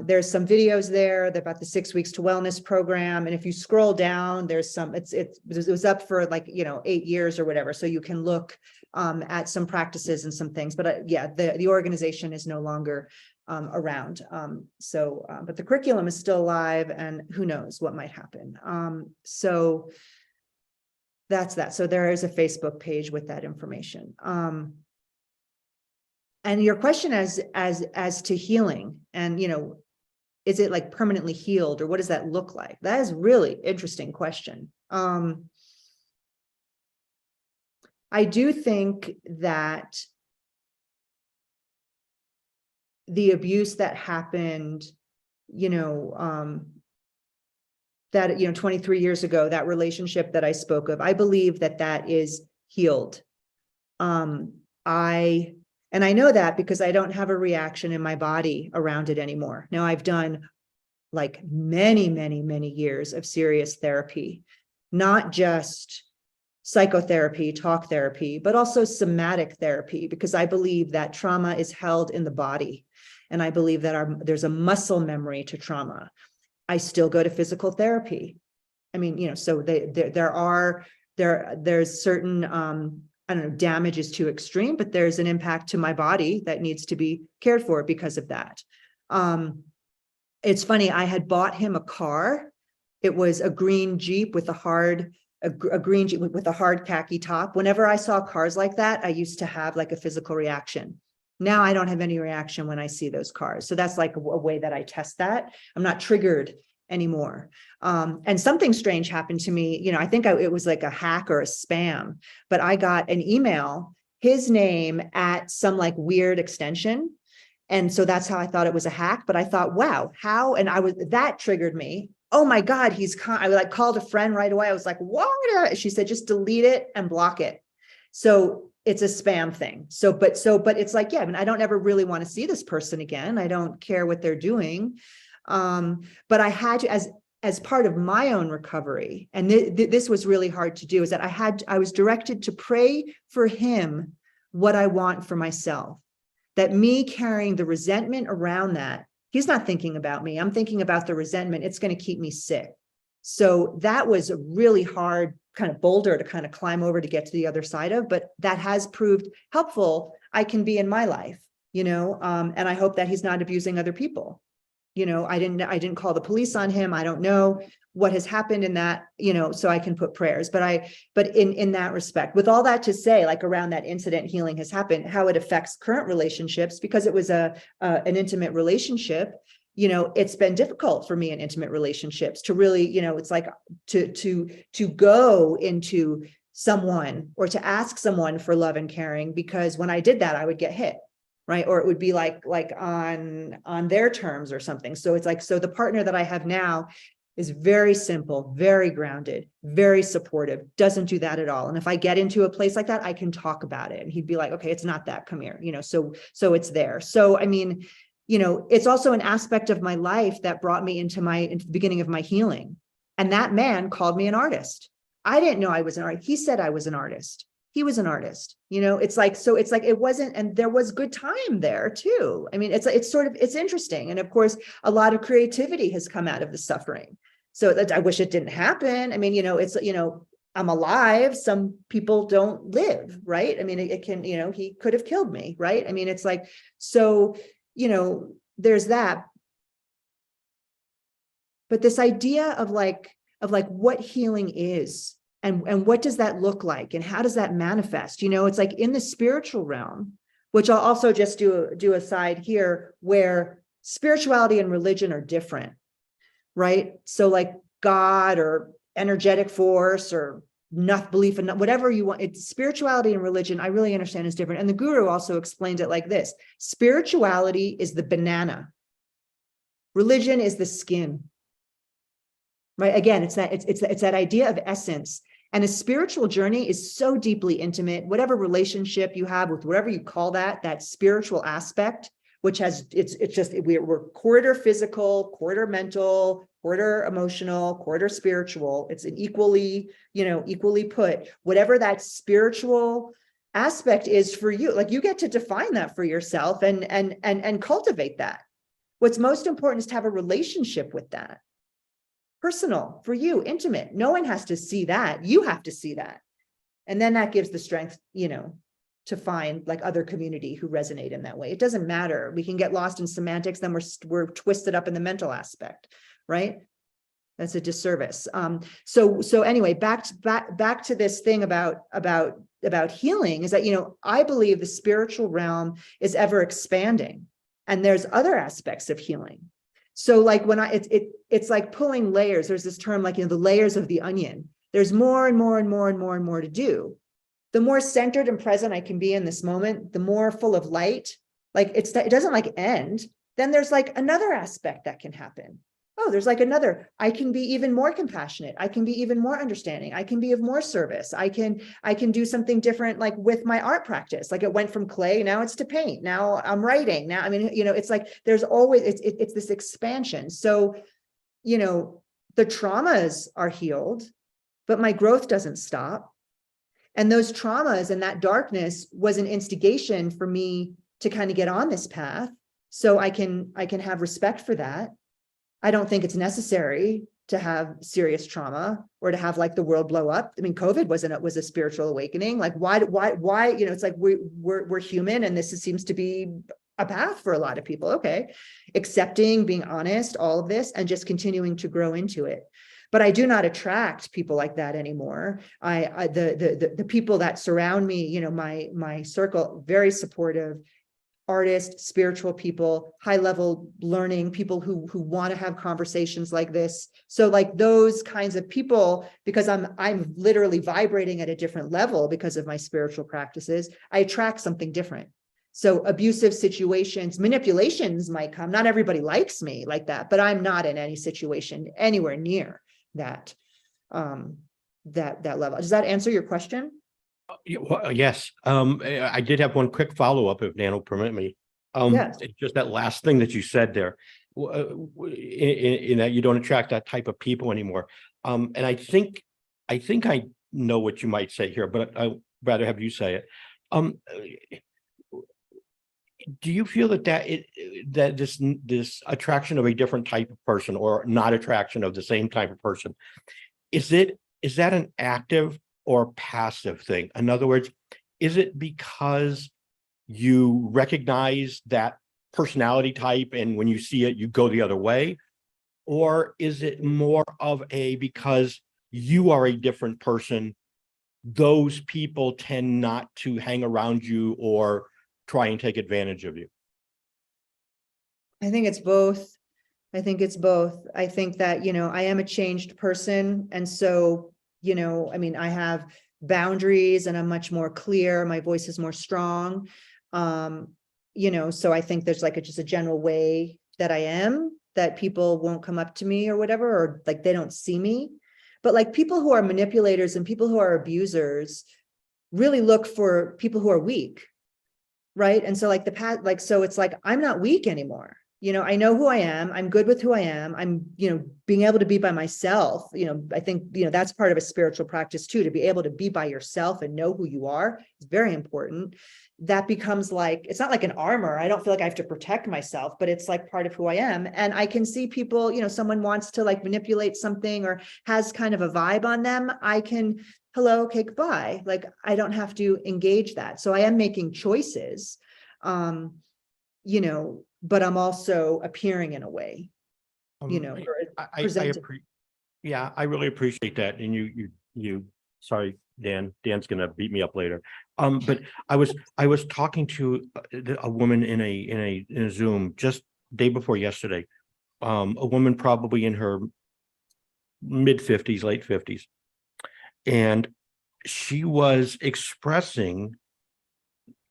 there's some videos there about the 6 weeks to wellness program. And if you scroll down, there's some, it was up for 8 years or whatever. So you can look at some practices and some things, but yeah, the organization is no longer around. But the curriculum is still alive, and who knows what might happen. So that's that. So there is a Facebook page with that information. And your question as to healing, and is it like permanently healed, or what does that look like? That is really interesting question. I do think that the abuse that happened, that 23 years ago, that relationship that I spoke of, I believe that is healed. And I know that because I don't have a reaction in my body around it anymore. Now, I've done like many, many, many years of serious therapy, not just psychotherapy, talk therapy, but also somatic therapy, because I believe that trauma is held in the body. And I believe that there's a muscle memory to trauma. I still go to physical therapy. I mean, so there's certain, I don't know, damage is too extreme, but there's an impact to my body that needs to be cared for because of that. It's funny, I had bought him a car. It was a green Jeep with a green Jeep with a hard khaki top. Whenever I saw cars like that, I used to have like a physical reaction. Now I don't have any reaction when I see those cars. So that's like a way that I test that. I'm not triggered anymore. And something strange happened to me. I think it was like a hack or a spam, but I got an email, his name at some like weird extension. And so that's how I thought it was a hack. But I thought, wow, how? And that triggered me. Oh my God, I like called a friend right away. I was like, what? She said, just delete it and block it. So it's a spam thing. But it's like, yeah, I mean, I don't ever really want to see this person again. I don't care what they're doing. But I had to, as part of my own recovery, and this was really hard to do, is that I was directed to pray for him what I want for myself. That me carrying the resentment around that, he's not thinking about me, I'm thinking about the resentment, it's going to keep me sick. So that was a really hard kind of boulder to kind of climb over to get to the other side of, but that has proved helpful. I can be in my life, and I hope that he's not abusing other people. I didn't call the police on him. I don't know what has happened in that, so I can put prayers, but in that respect, with all that to say, like around that incident, healing has happened, how it affects current relationships, because it was an intimate relationship. It's been difficult for me in intimate relationships to really, it's like to go into someone or to ask someone for love and caring, because when I did that, I would get hit. Right. Or it would be like on their terms or something. So it's like, so the partner that I have now is very simple, very grounded, very supportive, doesn't do that at all. And if I get into a place like that, I can talk about it. And he'd be like, okay, it's not that, come here, so it's there. So, I mean, it's also an aspect of my life that brought me into the beginning of my healing. And that man called me an artist. I didn't know I was an artist. He said I was an artist. He was an artist, it's like it wasn't, and there was good time there too. I mean, it's interesting. And of course, a lot of creativity has come out of the suffering. So that I wish it didn't happen. I mean, I'm alive. Some people don't live, right? I mean, it can, he could have killed me, right? I mean, it's like, so, there's that. But this idea of what healing is, and what does that look like, and how does that manifest? It's like in the spiritual realm, which I'll also just do a side here, where spirituality and religion are different, right? So like God or energetic force or enough belief in whatever you want, it's spirituality and religion, I really understand is different. And the guru also explains it like this: spirituality is the banana, religion is the skin. Right. Again, it's that idea of essence. And a spiritual journey is so deeply intimate. Whatever relationship you have with whatever you call that spiritual aspect, which has we're quarter physical, quarter mental, quarter emotional, quarter spiritual. It's an equally put. Whatever that spiritual aspect is for you, like you get to define that for yourself and cultivate that. What's most important is to have a relationship with that. Personal for you, intimate. No one has to see that. You have to see that. And then that gives the strength, to find like other community who resonate in that way. It doesn't matter. We can get lost in semantics, then we're twisted up in the mental aspect, right? That's a disservice. So anyway, back to this thing about healing is that, you know, I believe the spiritual realm is ever expanding, and there's other aspects of healing. So like when it's like pulling layers. There's this term like, you know, the layers of the onion. There's more and more and more and more and more to do. The more centered and present I can be in this moment, the more full of light, like it doesn't like end. Then there's like another aspect that can happen. Oh, there's like another, I can be even more compassionate. I can be even more understanding. I can be of more service. I can do something different, like with my art practice. Like it went from clay, now it's to paint. Now I'm writing. Now, I mean, you know, it's like, there's always, it's this expansion. So, you know, the traumas are healed, but my growth doesn't stop. And those traumas and that darkness was an instigation for me to kind of get on this path. So I can have respect for that. I don't think it's necessary to have serious trauma or to have like the world blow up. I mean, COVID was a spiritual awakening. Like why, you know, it's like we're human, and this seems to be a path for a lot of people. Okay. Accepting, being honest, all of this, and just continuing to grow into it. But I do not attract people like that anymore. The people that surround me, you know, my circle, very supportive, artists, spiritual people, high level learning, people who want to have conversations like this. So like those kinds of people, because I'm literally vibrating at a different level because of my spiritual practices, I attract something different. So abusive situations, manipulations might come. Not everybody likes me like that, but I'm not in any situation anywhere near that that level. Does that answer your question? Yes. I did have one quick follow-up, if Dan will permit me. Yes. It's just that last thing that you said there, in that you don't attract that type of people anymore. And I think I know what you might say here, but I'd rather have you say it. Do you feel that this attraction of a different type of person, or not attraction of the same type of person, is that an active or passive thing? In other words, is it because you recognize that personality type and when you see it, you go the other way? Or is it more of because you are a different person, those people tend not to hang around you or try and take advantage of you? I think it's both. I think that, you know, I am a changed person. And so, you know, I mean, I have boundaries and I'm much more clear. My voice is more strong. You know, so I think there's like just a general way that I am, that people won't come up to me or whatever, or like they don't see me. But like people who are manipulators and people who are abusers really look for people who are weak. Right. And so like so it's like, I'm not weak anymore. You know, I know who I am. I'm good with who I am. I'm, you know, being able to be by myself. You know, I think, you know, that's part of a spiritual practice too, to be able to be by yourself and know who you are. It's very important. That becomes like, it's not like an armor. I don't feel like I have to protect myself, but it's like part of who I am. And I can see people, you know, someone wants to like manipulate something or has kind of a vibe on them. I can, hello, okay, goodbye. Like, I don't have to engage that. So I am making choices, you know, but I'm also appearing in a way, you know, I really appreciate that. And you sorry, Dan's gonna beat me up later. But I was talking to a woman in a Zoom just day before yesterday, a woman probably in her mid 50s, late 50s. And she was expressing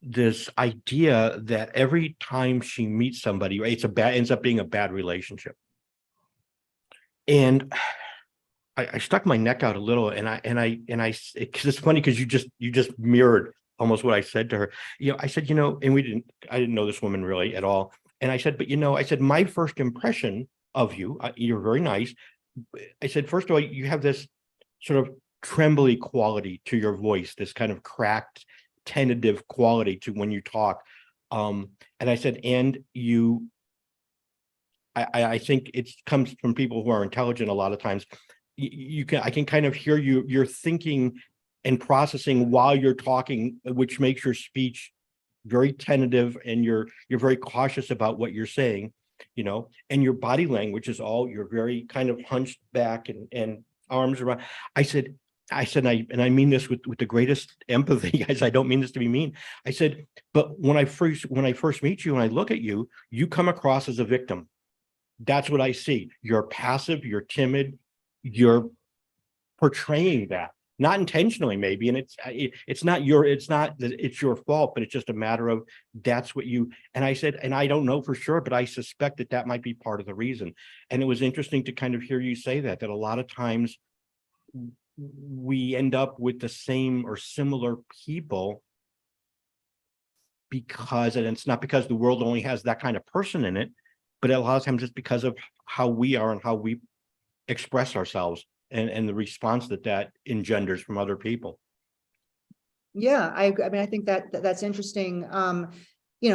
this idea that every time she meets somebody, right, ends up being a bad relationship. And I stuck my neck out a little, and because it's funny because you just mirrored almost what I said to her. You know, I said, you know, and I didn't know this woman really at all. And I said, but you know, I said, my first impression of you, you're very nice. I said, first of all, you have this sort of trembly quality to your voice, this kind of cracked, tentative quality to when you talk. And I said, and I think it comes from people who are intelligent a lot of times. I can kind of hear you're thinking and processing while you're talking, which makes your speech very tentative, and you're very cautious about what you're saying, and your body language is you're very kind of hunched back and arms around. I said, I mean this with the greatest empathy, guys. I don't mean this to be mean. I said, but when I first meet you and I look at you, you come across as a victim. That's what I see. You're passive, you're timid, you're portraying that, not intentionally maybe, and it's not that it's your fault, but it's just a matter of that's what you. And I said, and I don't know for sure, but I suspect that might be part of the reason. And it was interesting to kind of hear you say that a lot of times we end up with the same or similar people because, and it's not because the world only has that kind of person in it, but a lot of times it's because of how we are and how we express ourselves and the response that engenders from other people. Yeah, I mean, I think that's interesting.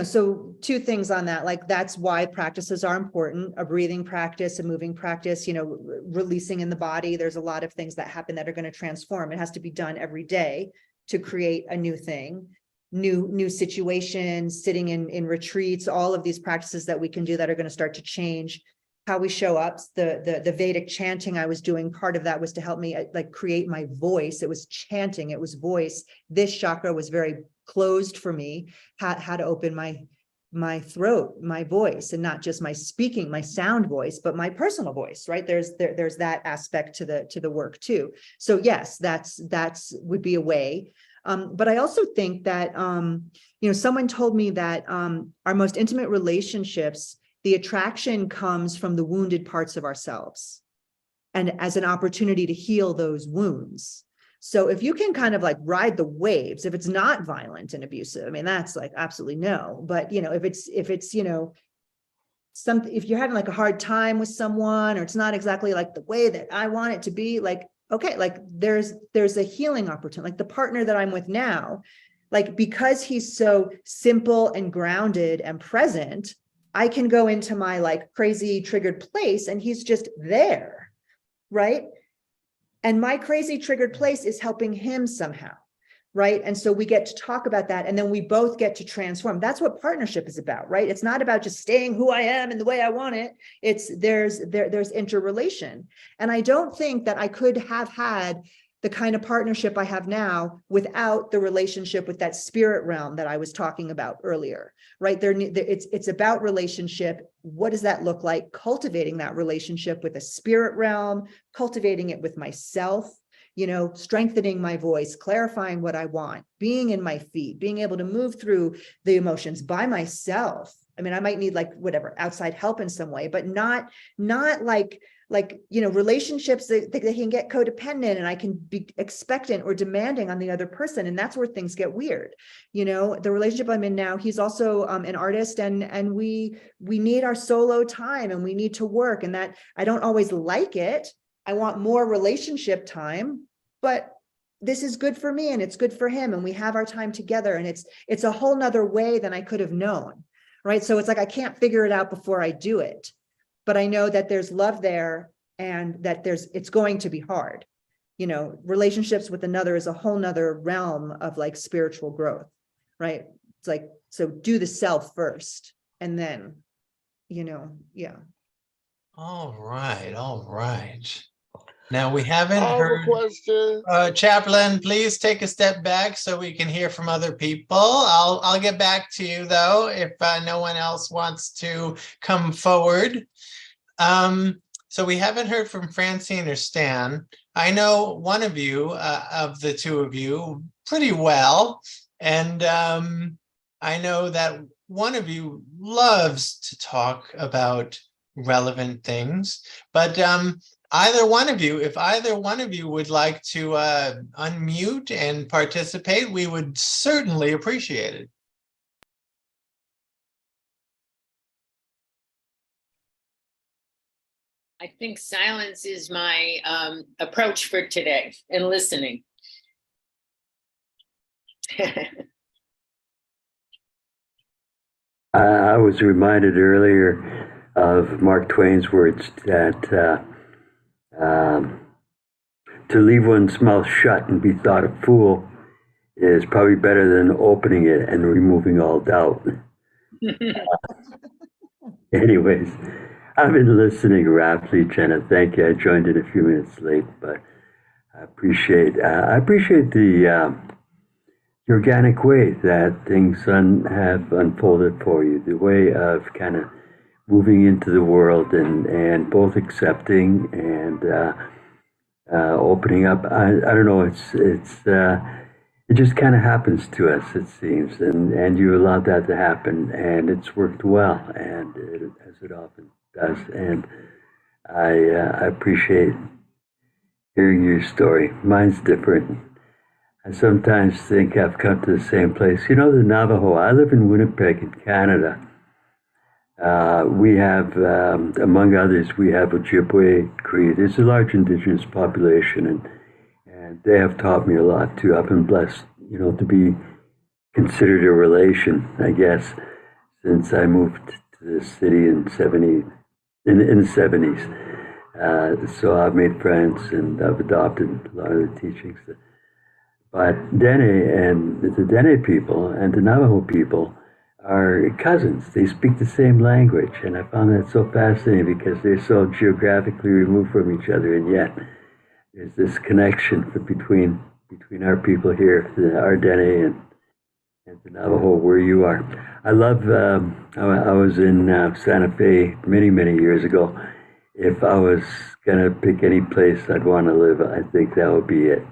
So two things on that, like that's why practices are important, a breathing practice, a moving practice, releasing in the body. There's a lot of things that happen that are going to transform. It has to be done every day to create a new thing, new situations, sitting in retreats, all of these practices that we can do that are going to start to change how we show up. The Vedic chanting I was doing, part of that was to help me like create my voice. It was chanting, it was voice. This chakra was very closed for me, how to open my throat, my voice, and not just my speaking, my sound voice, but my personal voice, right? There's that aspect to the work too. So yes, that's would be a way. But I also think that, someone told me that our most intimate relationships, the attraction comes from the wounded parts of ourselves and as an opportunity to heal those wounds. So if you can kind of like ride the waves, if it's not violent and abusive, I mean, that's like absolutely no. But, if it's, if you're having like a hard time with someone, or it's not exactly like the way that I want it to be, like, okay, like there's a healing opportunity, like the partner that I'm with now, like, because he's so simple and grounded and present, I can go into my like crazy triggered place and he's just there, right? And my crazy triggered place is helping him somehow, right? And so we get to talk about that, and then we both get to transform. That's what partnership is about, right? It's not about just staying who I am and the way I want it. It's there's interrelation. And I don't think that I could have had the kind of partnership I have now without the relationship with that spirit realm that I was talking about earlier, right? It's about relationship. What does that look like? Cultivating that relationship with a spirit realm, cultivating it with myself, strengthening my voice, clarifying what I want, being in my feet, being able to move through the emotions by myself. I mean, I might need like whatever outside help in some way, but not like relationships that can get codependent and I can be expectant or demanding on the other person. And that's where things get weird. The relationship I'm in now, he's also an artist, and we need our solo time and we need to work, and that I don't always like it. I want more relationship time, but this is good for me and it's good for him. And we have our time together, and it's a whole nother way than I could have known. Right. So it's like, I can't figure it out before I do it, but I know that there's love there and that it's going to be hard. Relationships with another is a whole nother realm of like spiritual growth, right? It's like, so do the self first and then, yeah. All right. Now, we haven't I have a heard, question. Chaplain, please take a step back so we can hear from other people. I'll get back to you though, if no one else wants to come forward. So we haven't heard from Francine or Stan. I know one of you, of the two of you, pretty well. And I know that one of you loves to talk about relevant things, but either one of you, if either one of you would like to unmute and participate, we would certainly appreciate it. I think silence is my approach for today, and listening. I was reminded earlier of Mark Twain's words that to leave one's mouth shut and be thought a fool is probably better than opening it and removing all doubt. Anyways, I've been listening rapidly, Jenna. Thank you. I joined in a few minutes late, but I appreciate the organic way that things have unfolded for you, the way of kind of moving into the world and both accepting and opening up. I don't know. It just kind of happens to us, it seems, and you allowed that to happen, and it's worked well, and as it often does. And I appreciate hearing your story. Mine's different. I sometimes think I've come to the same place. You know, the Navajo. I live in Winnipeg, in Canada. We have, among others, we have Ojibwe Cree. There's a large indigenous population, and they have taught me a lot too. I've been blessed, you know, to be considered a relation, I guess, since I moved to the city in the 70s. So I've made friends and I've adopted a lot of the teachings. But the Dene people and the Navajo people are cousins. They speak the same language, and I found that so fascinating because they're so geographically removed from each other, and yet there's this connection between our people here, our Dene and the Navajo, where you are. I love. I was in Santa Fe many years ago. If I was gonna pick any place I'd want to live, I think that would be it.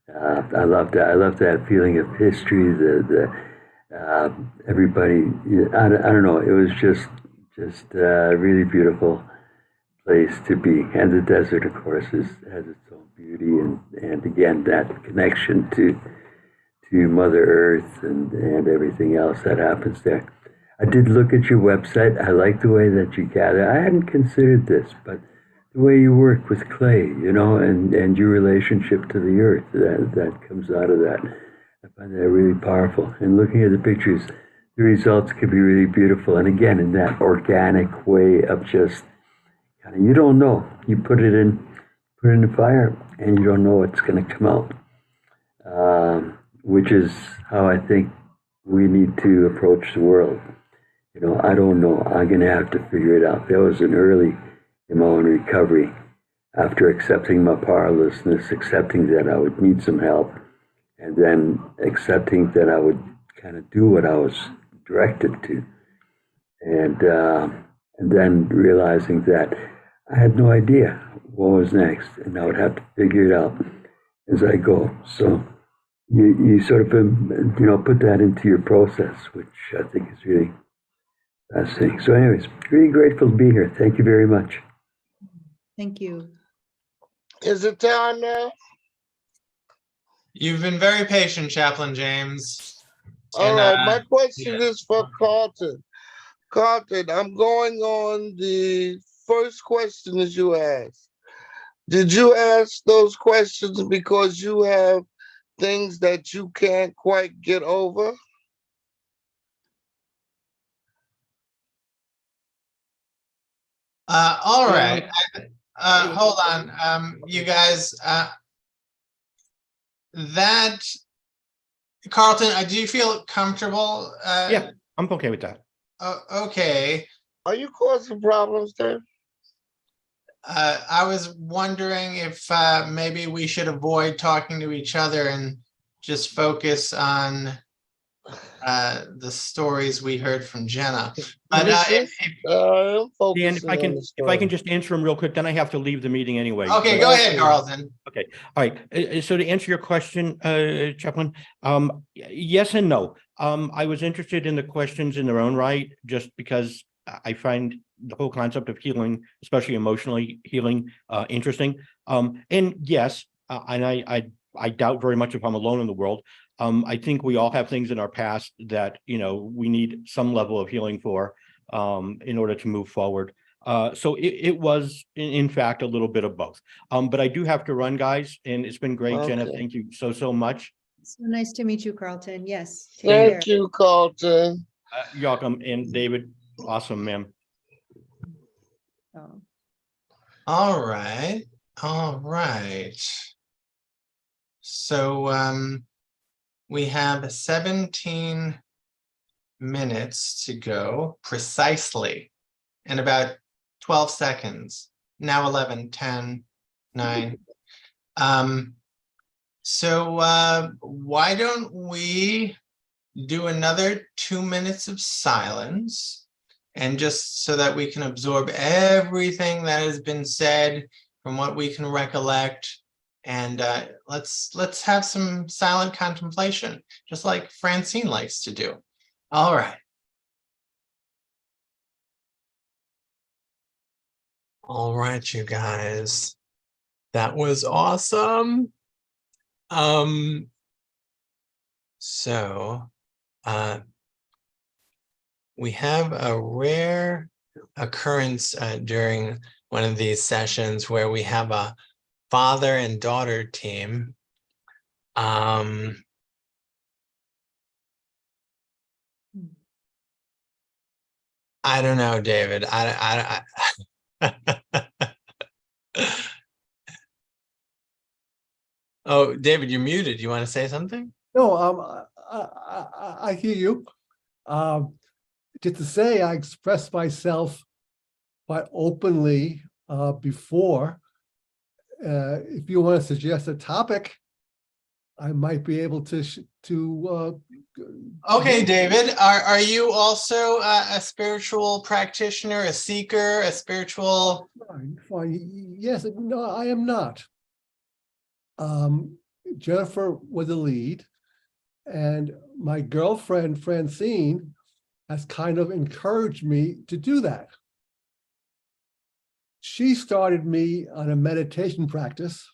I love that. I love that feeling of history. Everybody. I don't know. It was just a really beautiful place to be. And the desert, of course, has its own beauty, and again that connection to Mother Earth and everything else that happens there. I did look at your website. I like the way that you gather. I hadn't considered this, but the way you work with clay, you know, and your relationship to the earth that comes out of that. I find that really powerful. And looking at the pictures, the results can be really beautiful. And again, in that organic way of just kind of, you don't know. You put it in the fire, and you don't know what's going to come out. Which is how I think we need to approach the world. You know, I don't know. I'm going to have to figure it out. That was an early in my own recovery, after accepting my powerlessness, accepting that I would need some help, and then accepting that I would kind of do what I was directed to, and then realizing that I had no idea what was next, and I would have to figure it out as I go. So you sort of put that into your process, which I think is really fascinating. So anyways, really grateful to be here. Thank you very much. Thank you. Is it time now? You've been very patient, Chaplain James. All right, my question yeah. is for Carlton. Carlton, I'm going on the first question that you asked. Did you ask those questions because you have things that you can't quite get over? All right. Hold on, you guys. That Carlton, do you feel comfortable? Yeah, I'm okay with that. Okay. Are you causing problems there? I was wondering if maybe we should avoid talking to each other and just focus on the stories we heard from Jenna. But Dan, if I can just answer him real quick, then I have to leave the meeting anyway. Okay, go ahead, Carlton. Okay, all right. So to answer your question, Chaplain, yes and no. I was interested in the questions in their own right, just because I find the whole concept of healing, especially emotionally healing, interesting. And yes, and I doubt very much if I'm alone in the world. I think we all have things in our past that, we need some level of healing for in order to move forward. So it was, in fact, a little bit of both. But I do have to run, guys, and it's been great, Okay. Jenna. Thank you so much. So nice to meet you, Carlton. Yes. Take care. Thank you, Carlton. You're welcome. And David, awesome, ma'am. Oh. All right. So we have 17 minutes to go precisely in about 12 seconds. Now 11, 10, 9. So why don't we do another 2 minutes of silence, and just so that we can absorb everything that has been said from what we can recollect. And let's have some silent contemplation, just like Francine likes to do. All right. All right, you guys. That was awesome. So we have a rare occurrence during one of these sessions where we have a father and daughter team. I don't know, David. Oh, David, you're muted. You want to say something? No, I hear you. Just to say, I expressed myself quite openly before. If you want to suggest a topic, I might be able to. Okay, David, are you also a spiritual practitioner, a seeker, a spiritual? Fine. Yes, no, I am not. Jennifer was a lead, and my girlfriend Francine has kind of encouraged me to do that. She started me on a meditation practice,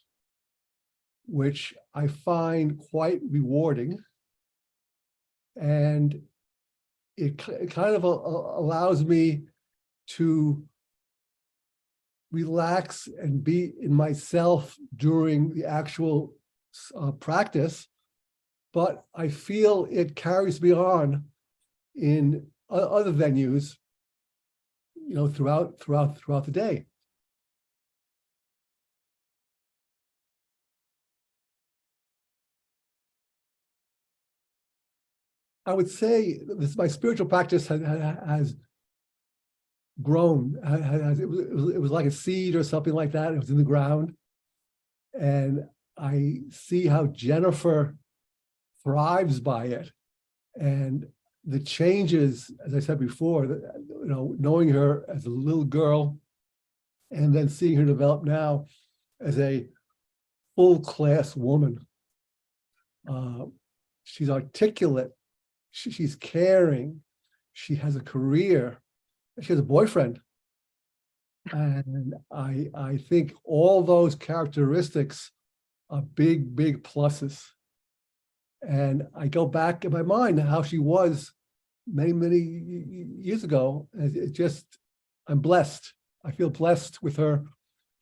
which I find quite rewarding. And it kind of allows me to relax and be in myself during the actual practice, but I feel it carries me on in other venues, you know, throughout the day. I would say this: my spiritual practice has grown. It was like a seed or something like that. It was in the ground, and I see how Jennifer thrives by it, and the changes, as I said before, you know, knowing her as a little girl, and then seeing her develop now as a full-class woman. She's articulate. She's caring. She has a career. She has a boyfriend. And I think all those characteristics are big, big pluses. And I go back in my mind how she was many, many years ago. It just, I'm blessed. I feel blessed with her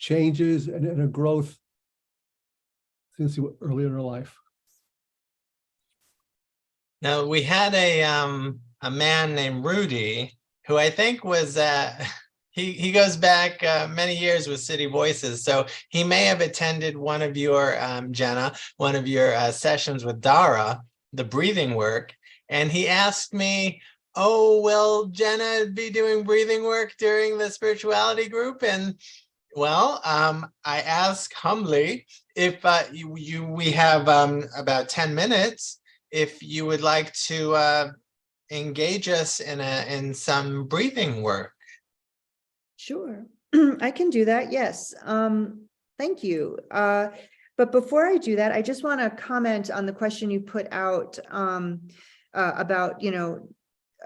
changes and her growth since early in her life. Now, we had a man named Rudy, who I think was, he goes back many years with City Voices. So he may have attended one of your, Jenna, one of your sessions with Dara, the breathing work. And he asked me, oh, will Jenna be doing breathing work during the spirituality group? And well, I ask humbly if we have about 10 minutes, if you would like to engage us in some breathing work. Sure, I can do that. Yes. Thank you. But before I do that, I just want to comment on the question you put out about, you know,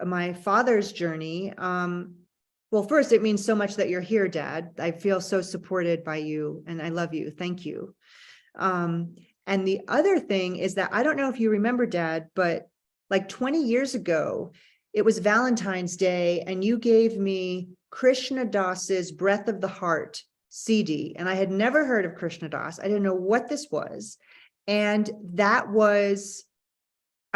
my father's journey. Well, first, it means so much that you're here, Dad. I feel so supported by you, and I love you. Thank you. And the other thing is that I don't know if you remember, Dad, but like 20 years ago, it was Valentine's Day, and you gave me Krishna Das's Breath of the Heart CD. And I had never heard of Krishna Das. I didn't know what this was. And that was,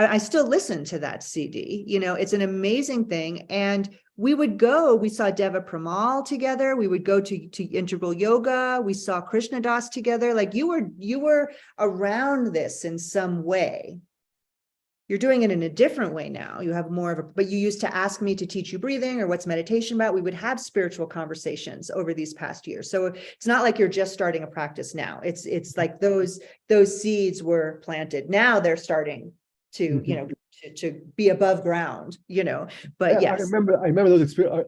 I still listen to that CD, you know, it's an amazing thing. And we saw Deva Premal together. We would go to integral yoga. We saw Krishna Das together. Like you were around this in some way. You're doing it in a different way now. You have more of a, but you used to ask me to teach you breathing or what's meditation about. We would have spiritual conversations over these past years. So it's not like you're just starting a practice now. It's like those seeds were planted. Now they're starting to, you know, to be above ground, you know, but Yeah, yes. I remember those experiences.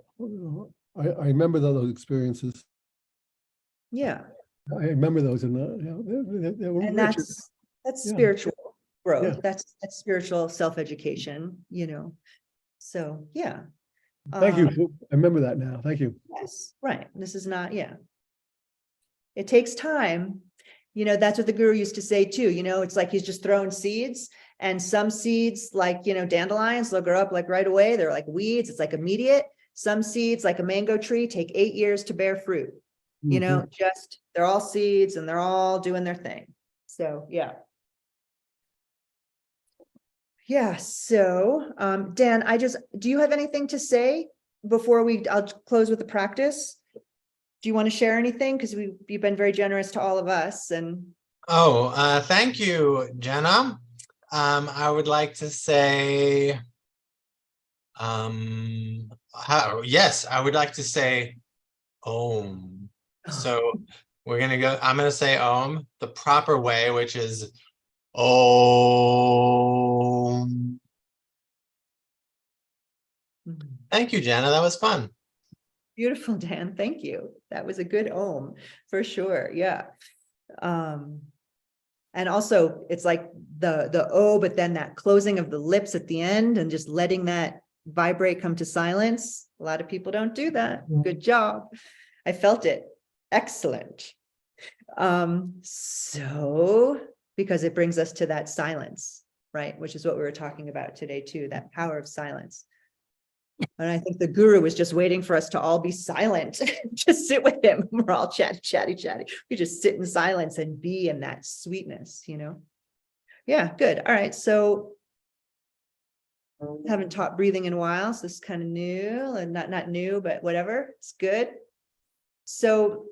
I remember those experiences. Yeah. I remember those, and they were And rich. that's Yeah. spiritual growth. Yeah. That's spiritual self-education, you know. So yeah. Thank you. I remember that now. Thank you. Yes, right. This is not, yeah. It takes time. You know, that's what the guru used to say too. You know, it's like he's just throwing seeds, and some seeds, like, you know, dandelions, they'll grow up like right away. They're like weeds. It's like immediate. Some seeds, like a mango tree, take 8 years to bear fruit. You know, just they're all seeds and they're all doing their thing. So yeah. Yeah. So Dan, do you have anything to say before I'll close with the practice? Do you want to share anything? Because you've been very generous to all of us. And thank you, Jenna. I would like to say, yes, I would like to say Om. So I'm gonna say Om the proper way, which is Om. Thank you, Jenna. That was fun. Beautiful, Dan. Thank you. That was a good Om for sure. Yeah. And also it's like the O, but then that closing of the lips at the end and just letting that vibrate, come to silence. A lot of people don't do that. Good job. I felt it. Excellent. So because it brings us to that silence, right? Which is what we were talking about today too, that power of silence. And I think the guru was just waiting for us to all be silent, just sit with him. We're all chatty. We just sit in silence and be in that sweetness, you know? Yeah, good. All right. So haven't taught breathing in a while. So this is kind of new, and not new, but whatever. It's good. So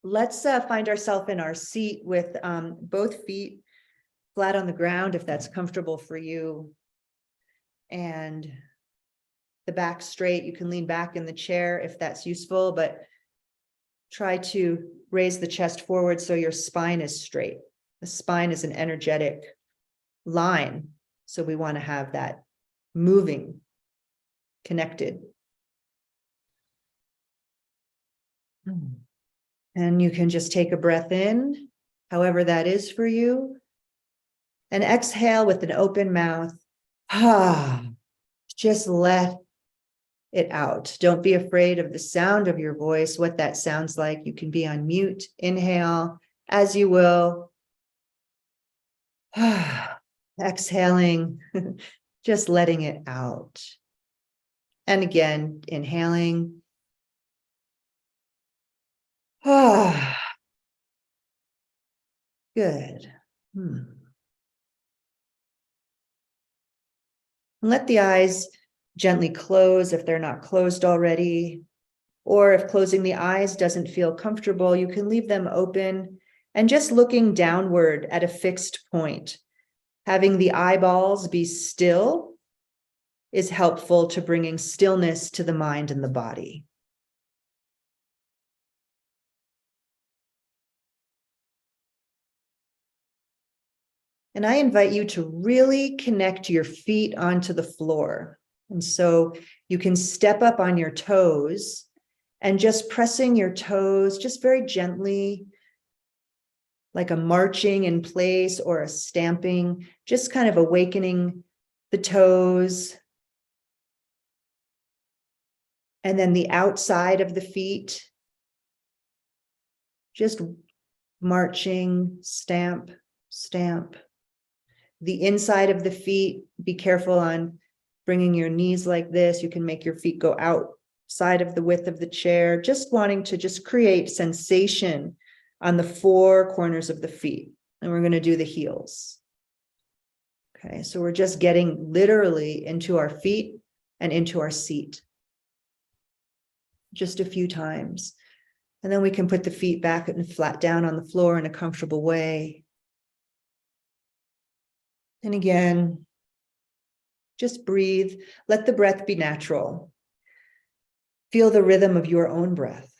let's find ourselves in our seat with both feet flat on the ground, if that's comfortable for you. And the back straight. You can lean back in the chair if that's useful, but try to raise the chest forward so your spine is straight. The spine is an energetic line. So we want to have that moving, connected. And you can just take a breath in, however that is for you, and exhale with an open mouth. Just let it out. Don't be afraid of the sound of your voice, what that sounds like. You can be on mute. Inhale as you will. Exhaling, just letting it out. And again, inhaling. Good. Let the eyes gently close if they're not closed already, or if closing the eyes doesn't feel comfortable, you can leave them open and just looking downward at a fixed point. Having the eyeballs be still is helpful to bringing stillness to the mind and the body. And I invite you to really connect your feet onto the floor. And so you can step up on your toes and just pressing your toes just very gently, like a marching in place or a stamping, just kind of awakening the toes. And then the outside of the feet, just marching, stamp, stamp. The inside of the feet, be careful on bringing your knees like this. You can make your feet go outside of the width of the chair, just wanting to just create sensation on the four corners of the feet. And we're going to do the heels. Okay, so we're just getting literally into our feet and into our seat. Just a few times. And then we can put the feet back and flat down on the floor in a comfortable way. And again, just breathe. Let the breath be natural. Feel the rhythm of your own breath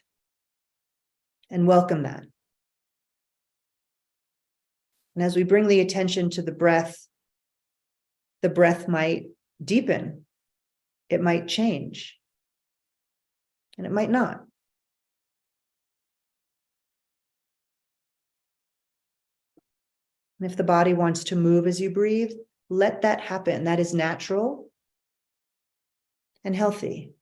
and welcome that. And as we bring the attention to the breath might deepen. It might change. And it might not. And if the body wants to move as you breathe, let that happen. That is natural and healthy.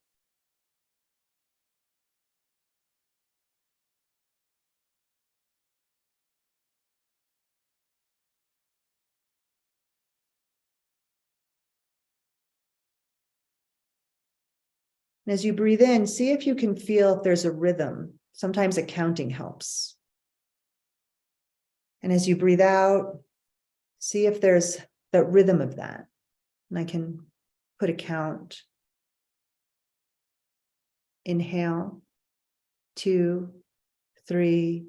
And as you breathe in, see if you can feel if there's a rhythm. Sometimes a counting helps. And as you breathe out, see if there's that rhythm of that. And I can put a count. Inhale, 2, 3,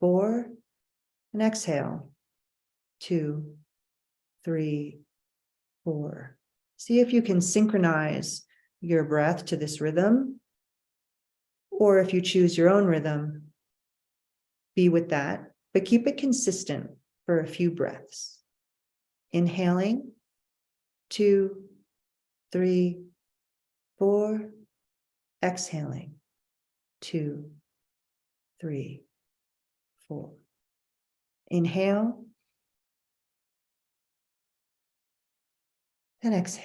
4, and exhale, 2, 3, 4. See if you can synchronize your breath to this rhythm, or if you choose your own rhythm, be with that, but keep it consistent for a few breaths. Inhaling, 2, 3, 4, exhaling, 2, 3, 4. Inhale and exhale.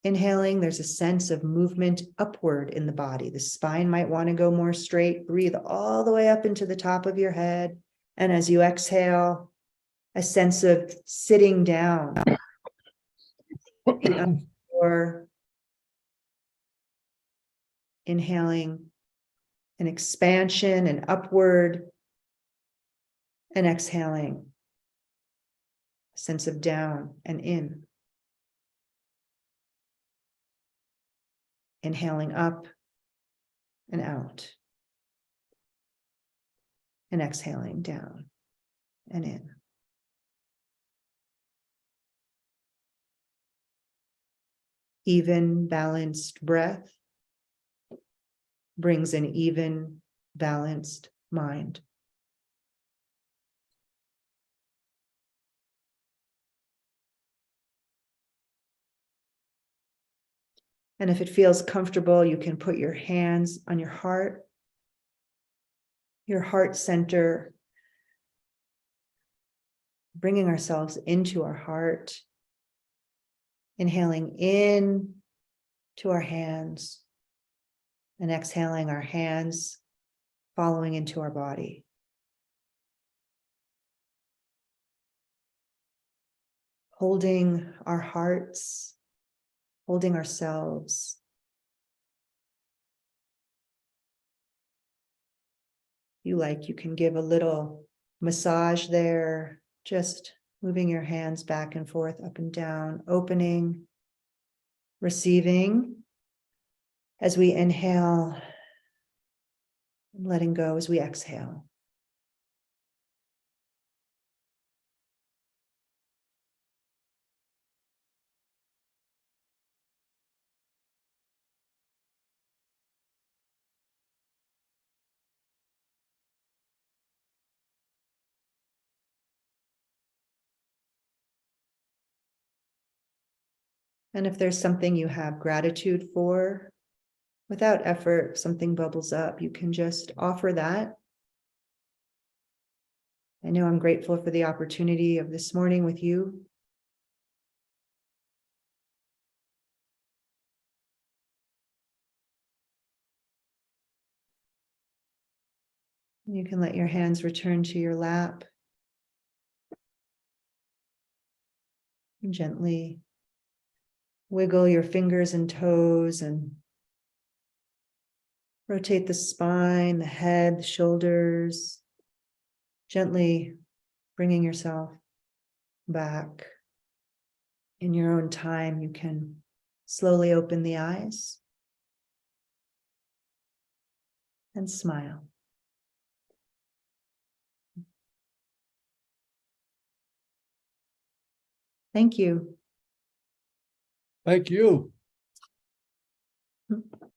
Inhaling, there's a sense of movement upward in the body. The spine might want to go more straight. Breathe all the way up into the top of your head. And as you exhale, a sense of sitting down. Or inhaling an expansion and upward, and exhaling a sense of down and in. Inhaling up and out, and exhaling down and in. Even, balanced breath brings an even, balanced mind. And if it feels comfortable, you can put your hands on your heart center, bringing ourselves into our heart, inhaling in to our hands, and exhaling our hands, following into our body. Holding our hearts, holding ourselves. You can give a little massage there, just moving your hands back and forth, up and down, opening, receiving as we inhale, and letting go as we exhale. And if there's something you have gratitude for, without effort, if something bubbles up, you can just offer that. I know I'm grateful for the opportunity of this morning with you. You can let your hands return to your lap. And gently wiggle your fingers and toes and rotate the spine, the head, the shoulders. Gently bringing yourself back. In your own time, you can slowly open the eyes and smile. Thank you. Thank you.